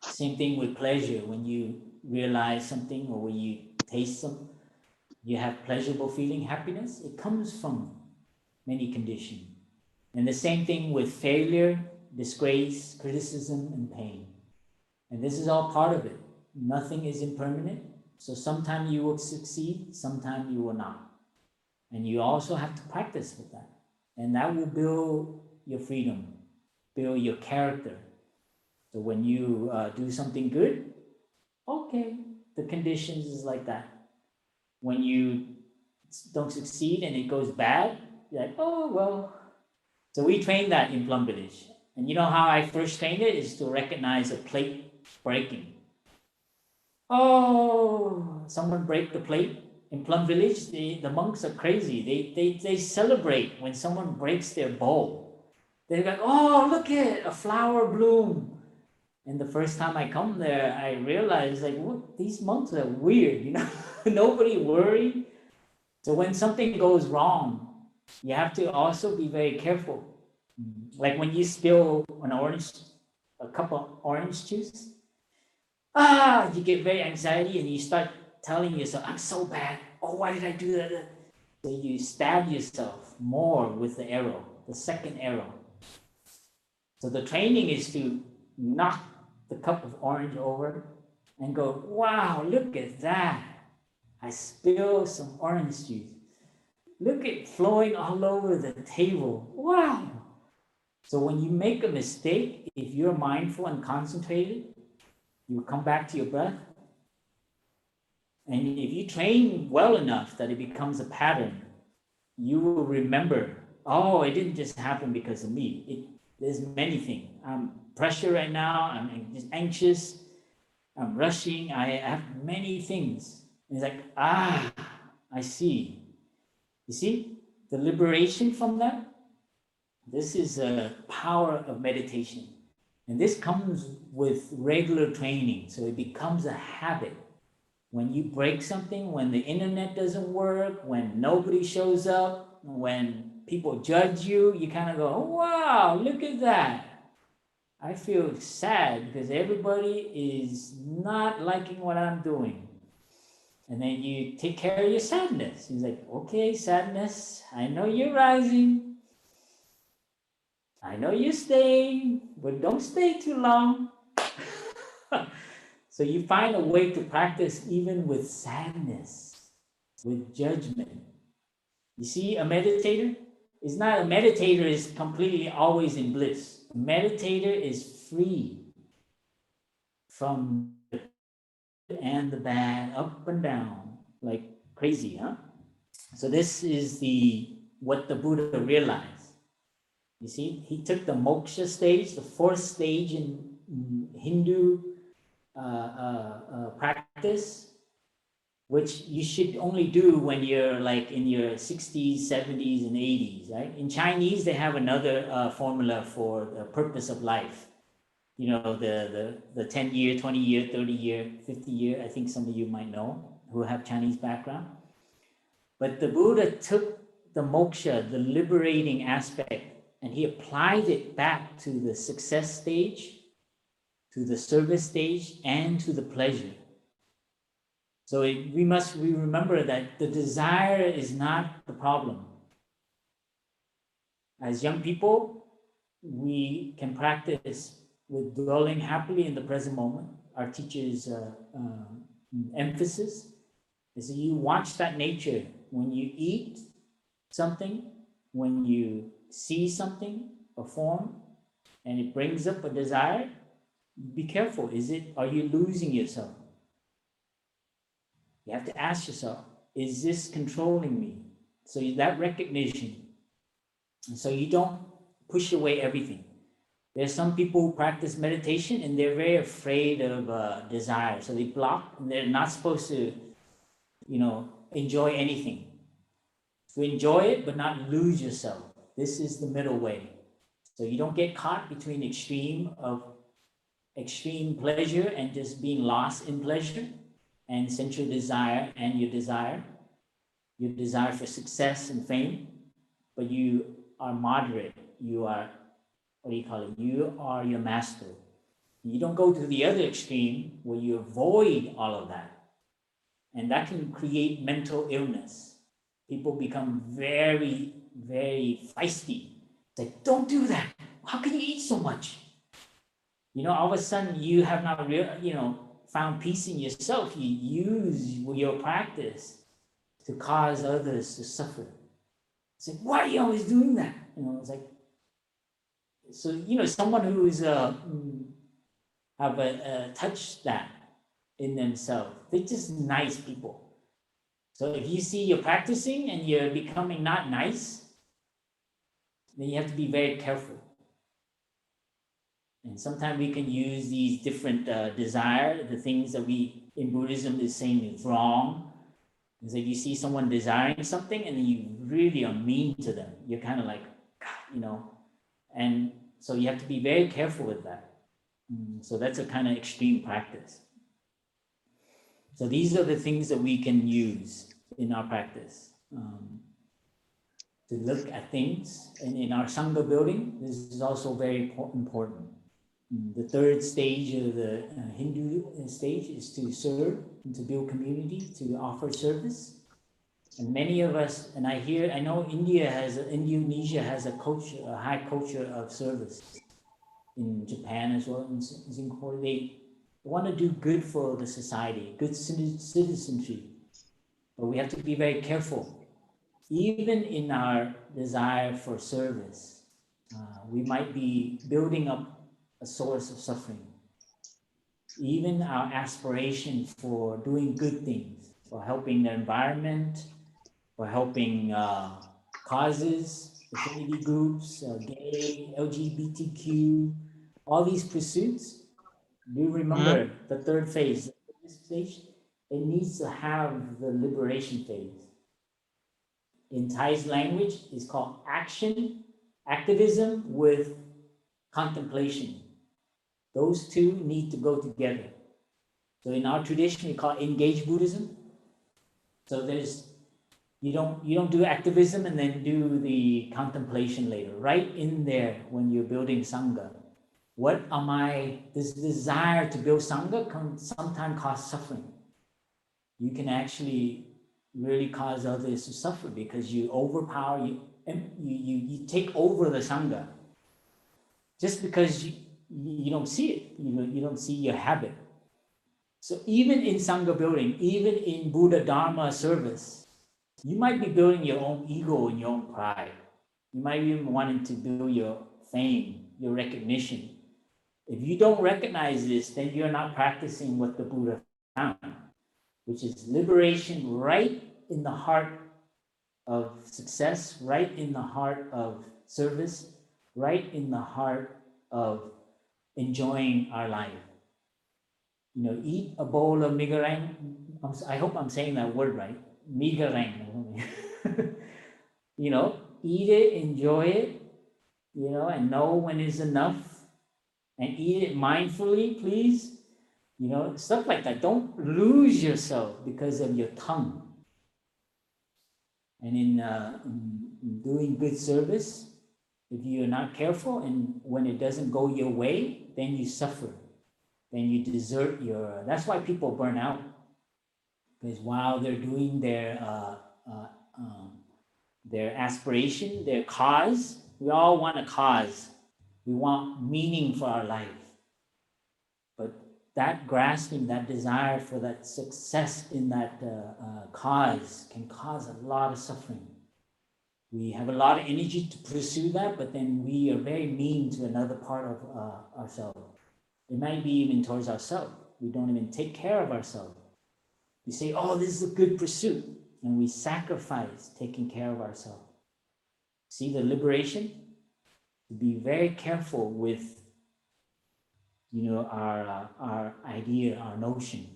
Same thing with pleasure. When you realize something or when you taste some, you have pleasurable feeling, happiness. It comes from many conditions. And the same thing with failure, disgrace, criticism, and pain. And this is all part of it. Nothing is impermanent. So sometimes you will succeed, sometimes you will not. And you also have to practice with that. And that will build your freedom, build your character. So when you do something good, okay, the conditions is like that. When you don't succeed and it goes bad, you're like, oh, well. So we train that in Plum Village. And you know how I first trained it is to recognize a plate breaking. Oh, someone break the plate. In Plum Village, the monks are crazy. They celebrate when someone breaks their bowl. They're like, oh, look at a flower bloom. And the first time I come there, I realized, like, what, these monks are weird, you know? Nobody worried. So when something goes wrong, you have to also be very careful. Like when you spill a cup of orange juice, you get very anxiety and you start telling yourself, I'm so bad. Oh, why did I do that? So you stab yourself more with the arrow, the second arrow. So the training is to knock the cup of orange over and go, wow, look at that. I spilled some orange juice. Look at it flowing all over the table. Wow. So when you make a mistake, if you're mindful and concentrated, you come back to your breath. And if you train well enough that it becomes a pattern, you will remember, oh, it didn't just happen because of me. There's many things. I'm pressure right now. I'm just anxious. I'm rushing. I have many things. And it's like, I see. You see the liberation from that? This is a power of meditation. And this comes with regular training, so it becomes a habit. When you break something, when the internet doesn't work, when nobody shows up, when people judge you, you kind of go, oh, wow, look at that. I feel sad because everybody is not liking what I'm doing. And then you take care of your sadness. He's like, okay, sadness, I know you're rising. I know you're staying, but don't stay too long. So you find a way to practice even with sadness, with judgment. You see, a meditator is not a meditator is completely always in bliss. A meditator is free from the good and the bad, up and down, like crazy, huh? So this is what the Buddha realized. You see, he took the moksha stage, the fourth stage in Hindu practice, which you should only do when you're like in your 60s, 70s, and 80s, right? In Chinese, they have another formula for the purpose of life. You know, the 10-year, 20-year, 30-year, 50-year, I think some of you might know who have Chinese background. But the Buddha took the moksha, the liberating aspect, and he applied it back to the success stage, to the service stage, and to the pleasure. So we remember that the desire is not the problem. As young people, we can practice with dwelling happily in the present moment. Our teacher's emphasis is that you watch that nature when you eat something, when you see something, a form, and it brings up a desire. Be careful. Are you losing yourself? You have to ask yourself, is this controlling me? So that recognition. And so you don't push away everything. There's some people who practice meditation and they're very afraid of desire. So they block and they're not supposed to, enjoy anything. To enjoy it, but not lose yourself. This is the middle way. So you don't get caught between extreme pleasure and just being lost in pleasure, and sensual desire and your desire for success and fame, but you are moderate. You are, you are your master. You don't go to the other extreme where you avoid all of that. And that can create mental illness. People become very, very feisty. It's like, don't do that. How can you eat so much? All of a sudden you have not found peace in yourself. You use your practice to cause others to suffer. It's like, why are you always doing that? It's like, so, someone who is have touched that in themselves, they're just nice people. So if you see you're practicing and you're becoming not nice, then you have to be very careful. And sometimes we can use these different desire, the things that we in Buddhism is saying is wrong. It's like you see someone desiring something and then you really are mean to them. You're kind of like, and so you have to be very careful with that. So that's a kind of extreme practice. So these are the things that we can use in our practice. To look at things, and in our Sangha building, this is also very important. The third stage of the Hindu stage is to serve and to build community, to offer service. And many of us, and I know Indonesia has a high culture of service. In Japan as well, in Singapore, they want to do good for the society, good citizenship. But we have to be very careful. Even in our desire for service, we might be building up a source of suffering. Even our aspiration for doing good things, for helping the environment, for helping causes, affinity groups, gay, LGBTQ, all these pursuits, do you remember the third phase? This stage, it needs to have the liberation phase. In Thai's language, it's called activism with contemplation. Those two need to go together. So in our tradition, we call it engaged Buddhism. So you don't do activism and then do the contemplation later. Right in there, when you're building sangha, this desire to build sangha can sometimes cause suffering. You can actually really cause others to suffer because you overpower, you take over the sangha just because you don't see it, you don't see your habit. So even in sangha building, even in Buddha Dharma service, you might be building your own ego and your own pride. You might be wanting to build your fame, your recognition. If you don't recognize this, then you're not practicing what the Buddha found, which is liberation right in the heart of success, right in the heart of service, right in the heart of enjoying our life. Eat a bowl of migarang. I hope I'm saying that word right. Migarang. Eat it, enjoy it, and know when it's enough, and eat it mindfully, please. Stuff like that. Don't lose yourself because of your tongue. And in doing good service, if you're not careful and when it doesn't go your way, then you suffer. Then you desert that's why people burn out. Because while they're doing their aspiration, their cause, we all want a cause. We want meaning for our life. But that grasping, that desire for that success in that cause can cause a lot of suffering. We have a lot of energy to pursue that, but then we are very mean to another part of ourselves. It might be even towards ourselves. We don't even take care of ourselves. We say, oh, this is a good pursuit, and we sacrifice taking care of ourselves. See the liberation? To be very careful with our idea, our notion.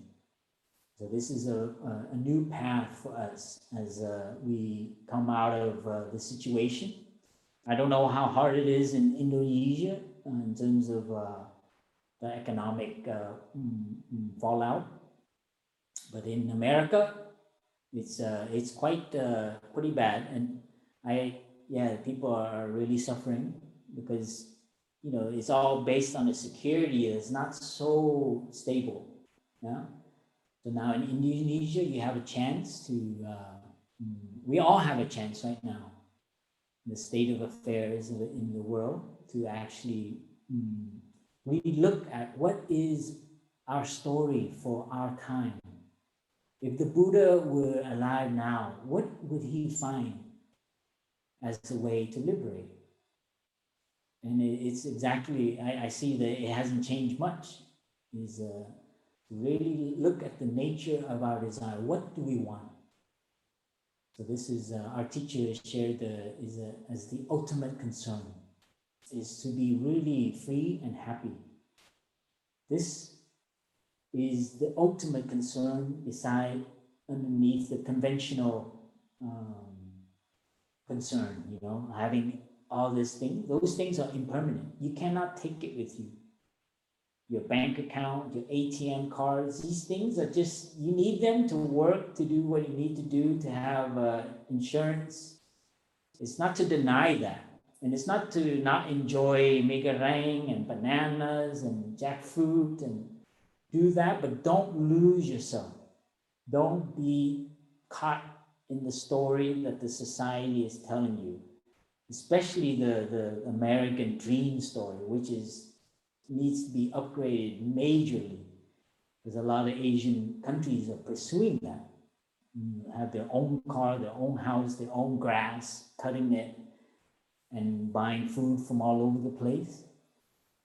So this is a new path for us as we come out of the situation. I don't know how hard it is in Indonesia in terms of the economic fallout, but in America, it's quite pretty bad, and people are really suffering because it's all based on a security that's not so stable. Yeah. So now in Indonesia, you have a chance to. We all have a chance right now, in the state of affairs in the world, to actually really look at what is our story for our time. If the Buddha were alive now, what would he find as a way to liberate? And it's exactly, I see that it hasn't changed much. Is really look at the nature of our desire. What do we want? So this is our teacher shared as the ultimate concern, is to be really free and happy. This is the ultimate concern beside underneath the conventional concern, having all these things. Those things are impermanent. You cannot take it with you. Your bank account, your ATM cards, these things are just, you need them to work, to do what you need to do, to have insurance. It's not to deny that. And it's not to not enjoy megarang and bananas and jackfruit and do that, but don't lose yourself. Don't be caught in the story that the society is telling you, especially the American dream story, which needs to be upgraded majorly, because a lot of Asian countries are pursuing that. Have their own car, their own house, their own grass, cutting it and buying food from all over the place.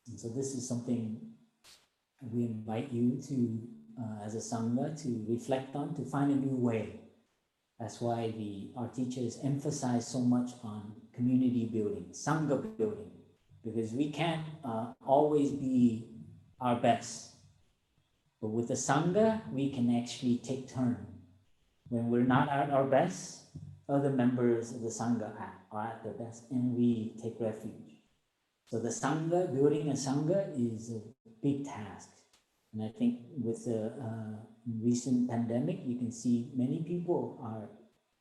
And so this is something we invite you to, as a Sangha, to reflect on, to find a new way. That's why our teachers emphasize so much on community building, Sangha building, because we can't always be our best. But with the Sangha, we can actually take turn. When we're not at our best, other members of the Sangha are at their best, and we take refuge. So the Sangha, building a Sangha, is big task. And I think with the recent pandemic, you can see many people are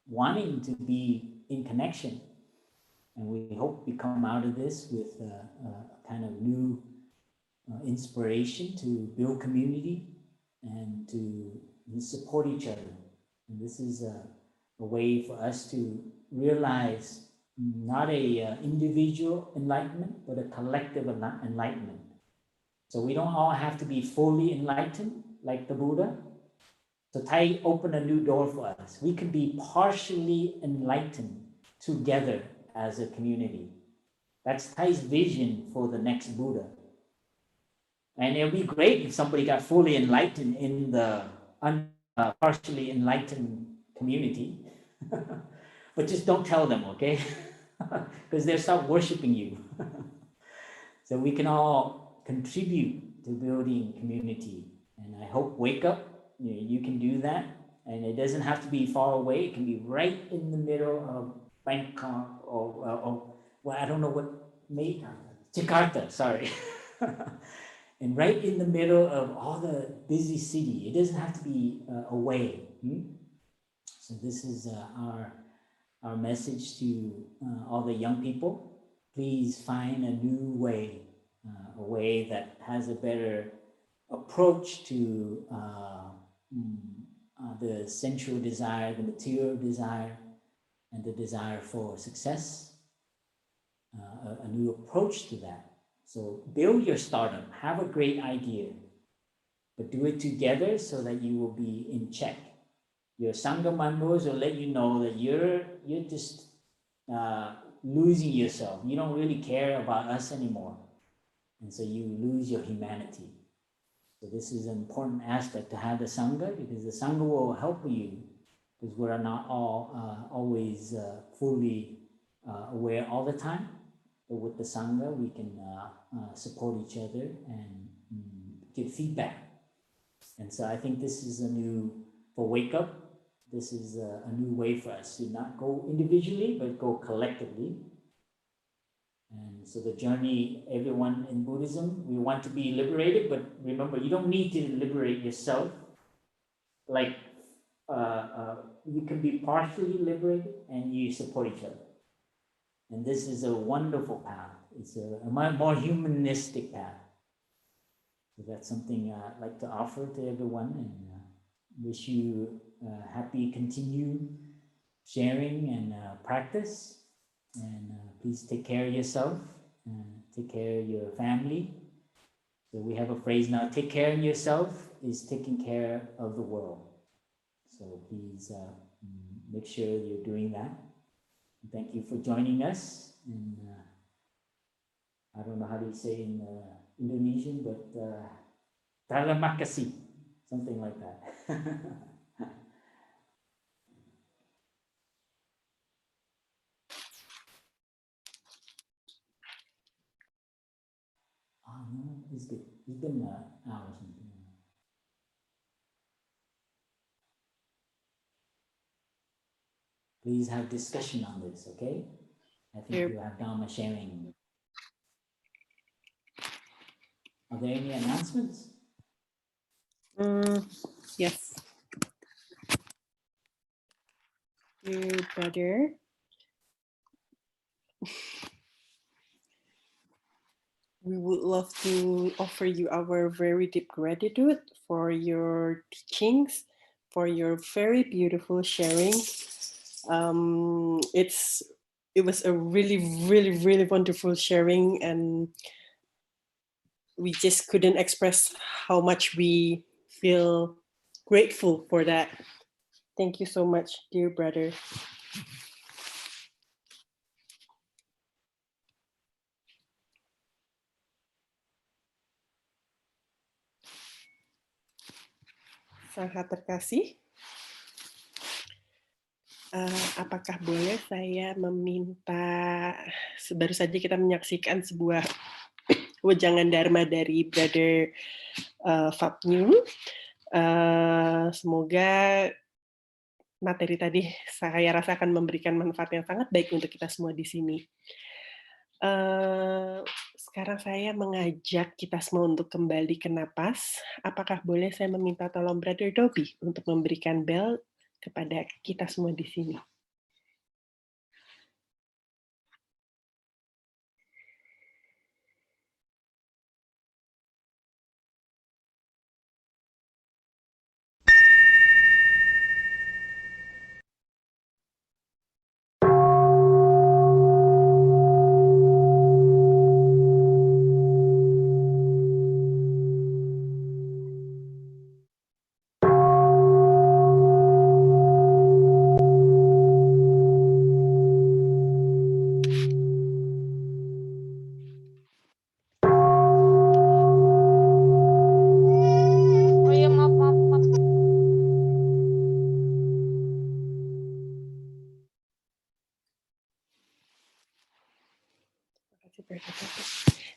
wanting to be in connection. And we hope we come out of this with a kind of new inspiration to build community and to support each other. And this is a way for us to realize not a individual enlightenment, but a collective enlightenment. So we don't all have to be fully enlightened like the Buddha. So Thai opened a new door for us. We can be partially enlightened together as a community. That's Thai's vision for the next Buddha. And it would be great if somebody got fully enlightened in the partially enlightened community. But just don't tell them, okay? Because they'll start worshiping you. So we can all contribute to building community. And I hope Wake Up, you can do that. And it doesn't have to be far away. It can be right in the middle of Bangkok or well, I don't know what, Jakarta, sorry. And right in the middle of all the busy city. It doesn't have to be away. So this is our message to all the young people. Please find a new way, a way that has a better approach to the sensual desire, the material desire, and the desire for success. A new approach to that. So build your startup, have a great idea, but do it together so that you will be in check. Your Sangha members will let you know that you're just losing yourself. You don't really care about us anymore. And so you lose your humanity. So this is an important aspect to have the Sangha, because the Sangha will help you, because we're not all always fully aware all the time. But with the Sangha, we can support each other and give feedback. And so I think this is a new, for Wake Up, this is a new way for us to not go individually, but go collectively. And so the journey, everyone in Buddhism, we want to be liberated, but remember, you don't need to liberate yourself. Like, you can be partially liberated and you support each other. And this is a wonderful path. It's a more humanistic path. So that's something I'd like to offer to everyone, and wish you happy continue sharing and practice. And please take care of yourself and take care of your family. So we have a phrase now, take care of yourself is taking care of the world. So please make sure you're doing that. Thank you for joining us. And I don't know how to say in Indonesian, but terima kasih, something like that. Oh no, it's good. It's been an hour or something. Please have discussion on this, okay? I think you have Dharma sharing. Are there any announcements? Yes. Dear brother, we would love to offer you our very deep gratitude for your teachings, for your very beautiful sharing. It was a really wonderful sharing, and we just couldn't express how much we feel grateful for that. Thank you so much, dear brother. Sangat terkasih. Apakah boleh saya meminta, baru saja kita menyaksikan sebuah wejangan Dharma dari Brother Phap. Semoga materi tadi saya rasa akan memberikan manfaat yang sangat baik untuk kita semua di sini. Sekarang saya mengajak kita semua untuk kembali ke napas. Apakah boleh saya meminta tolong Brother Dobby untuk memberikan bel kepada kita semua di sini?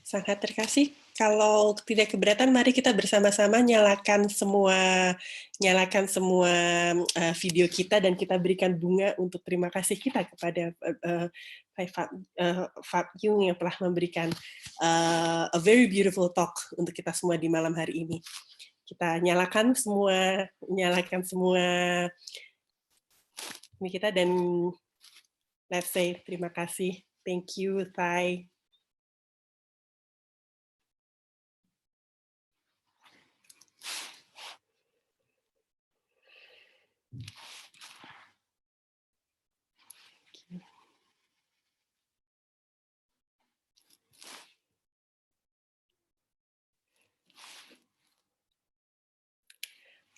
Sangat terkasih. Kalau tidak keberatan, mari kita bersama-sama nyalakan semua video kita dan kita berikan bunga untuk terima kasih kita kepada Phap Dung yang telah memberikan a very beautiful talk untuk kita semua di malam hari ini. Kita nyalakan semua ini kita dan let's say terima kasih. Thank you, Thai.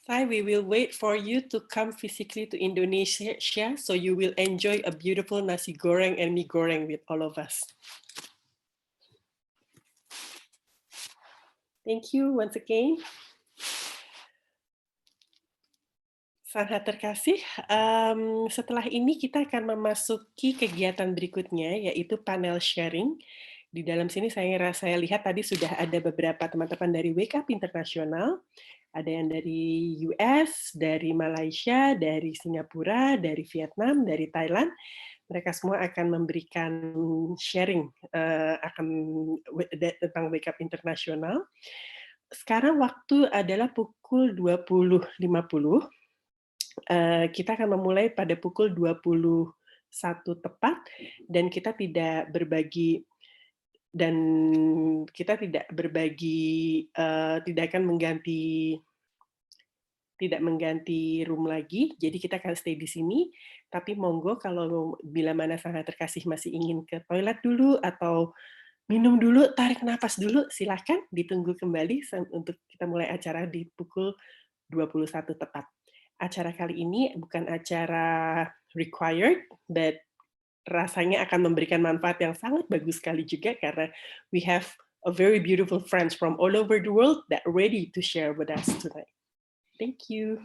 Thai, we will wait for you to come physically to Indonesia, so you will enjoy a beautiful nasi goreng and mie goreng with all of us. Thank you once again. Sangat terkasih. Setelah ini kita akan memasuki kegiatan berikutnya, yaitu panel sharing. Di dalam sini saya lihat tadi sudah ada beberapa teman-teman dari Wake Up Internasional, ada yang dari US, dari Malaysia, dari Singapura, dari Vietnam, dari Thailand. Mereka semua akan memberikan sharing tentang Wake Up Internasional. Sekarang waktu adalah pukul 20.50. Kita akan memulai pada pukul 21 tepat, dan kita tidak akan mengganti room lagi, jadi kita akan stay di sini. Tapi monggo kalau bila mana sangat terkasih masih ingin ke toilet dulu atau minum dulu, tarik nafas dulu, silakan ditunggu kembali untuk kita mulai acara di pukul 21 tepat. Acara kali ini bukan acara required, but rasanya akan memberikan manfaat yang sangat bagus sekali juga, karena we have a very beautiful friends from all over the world that ready to share with us tonight. Thank you.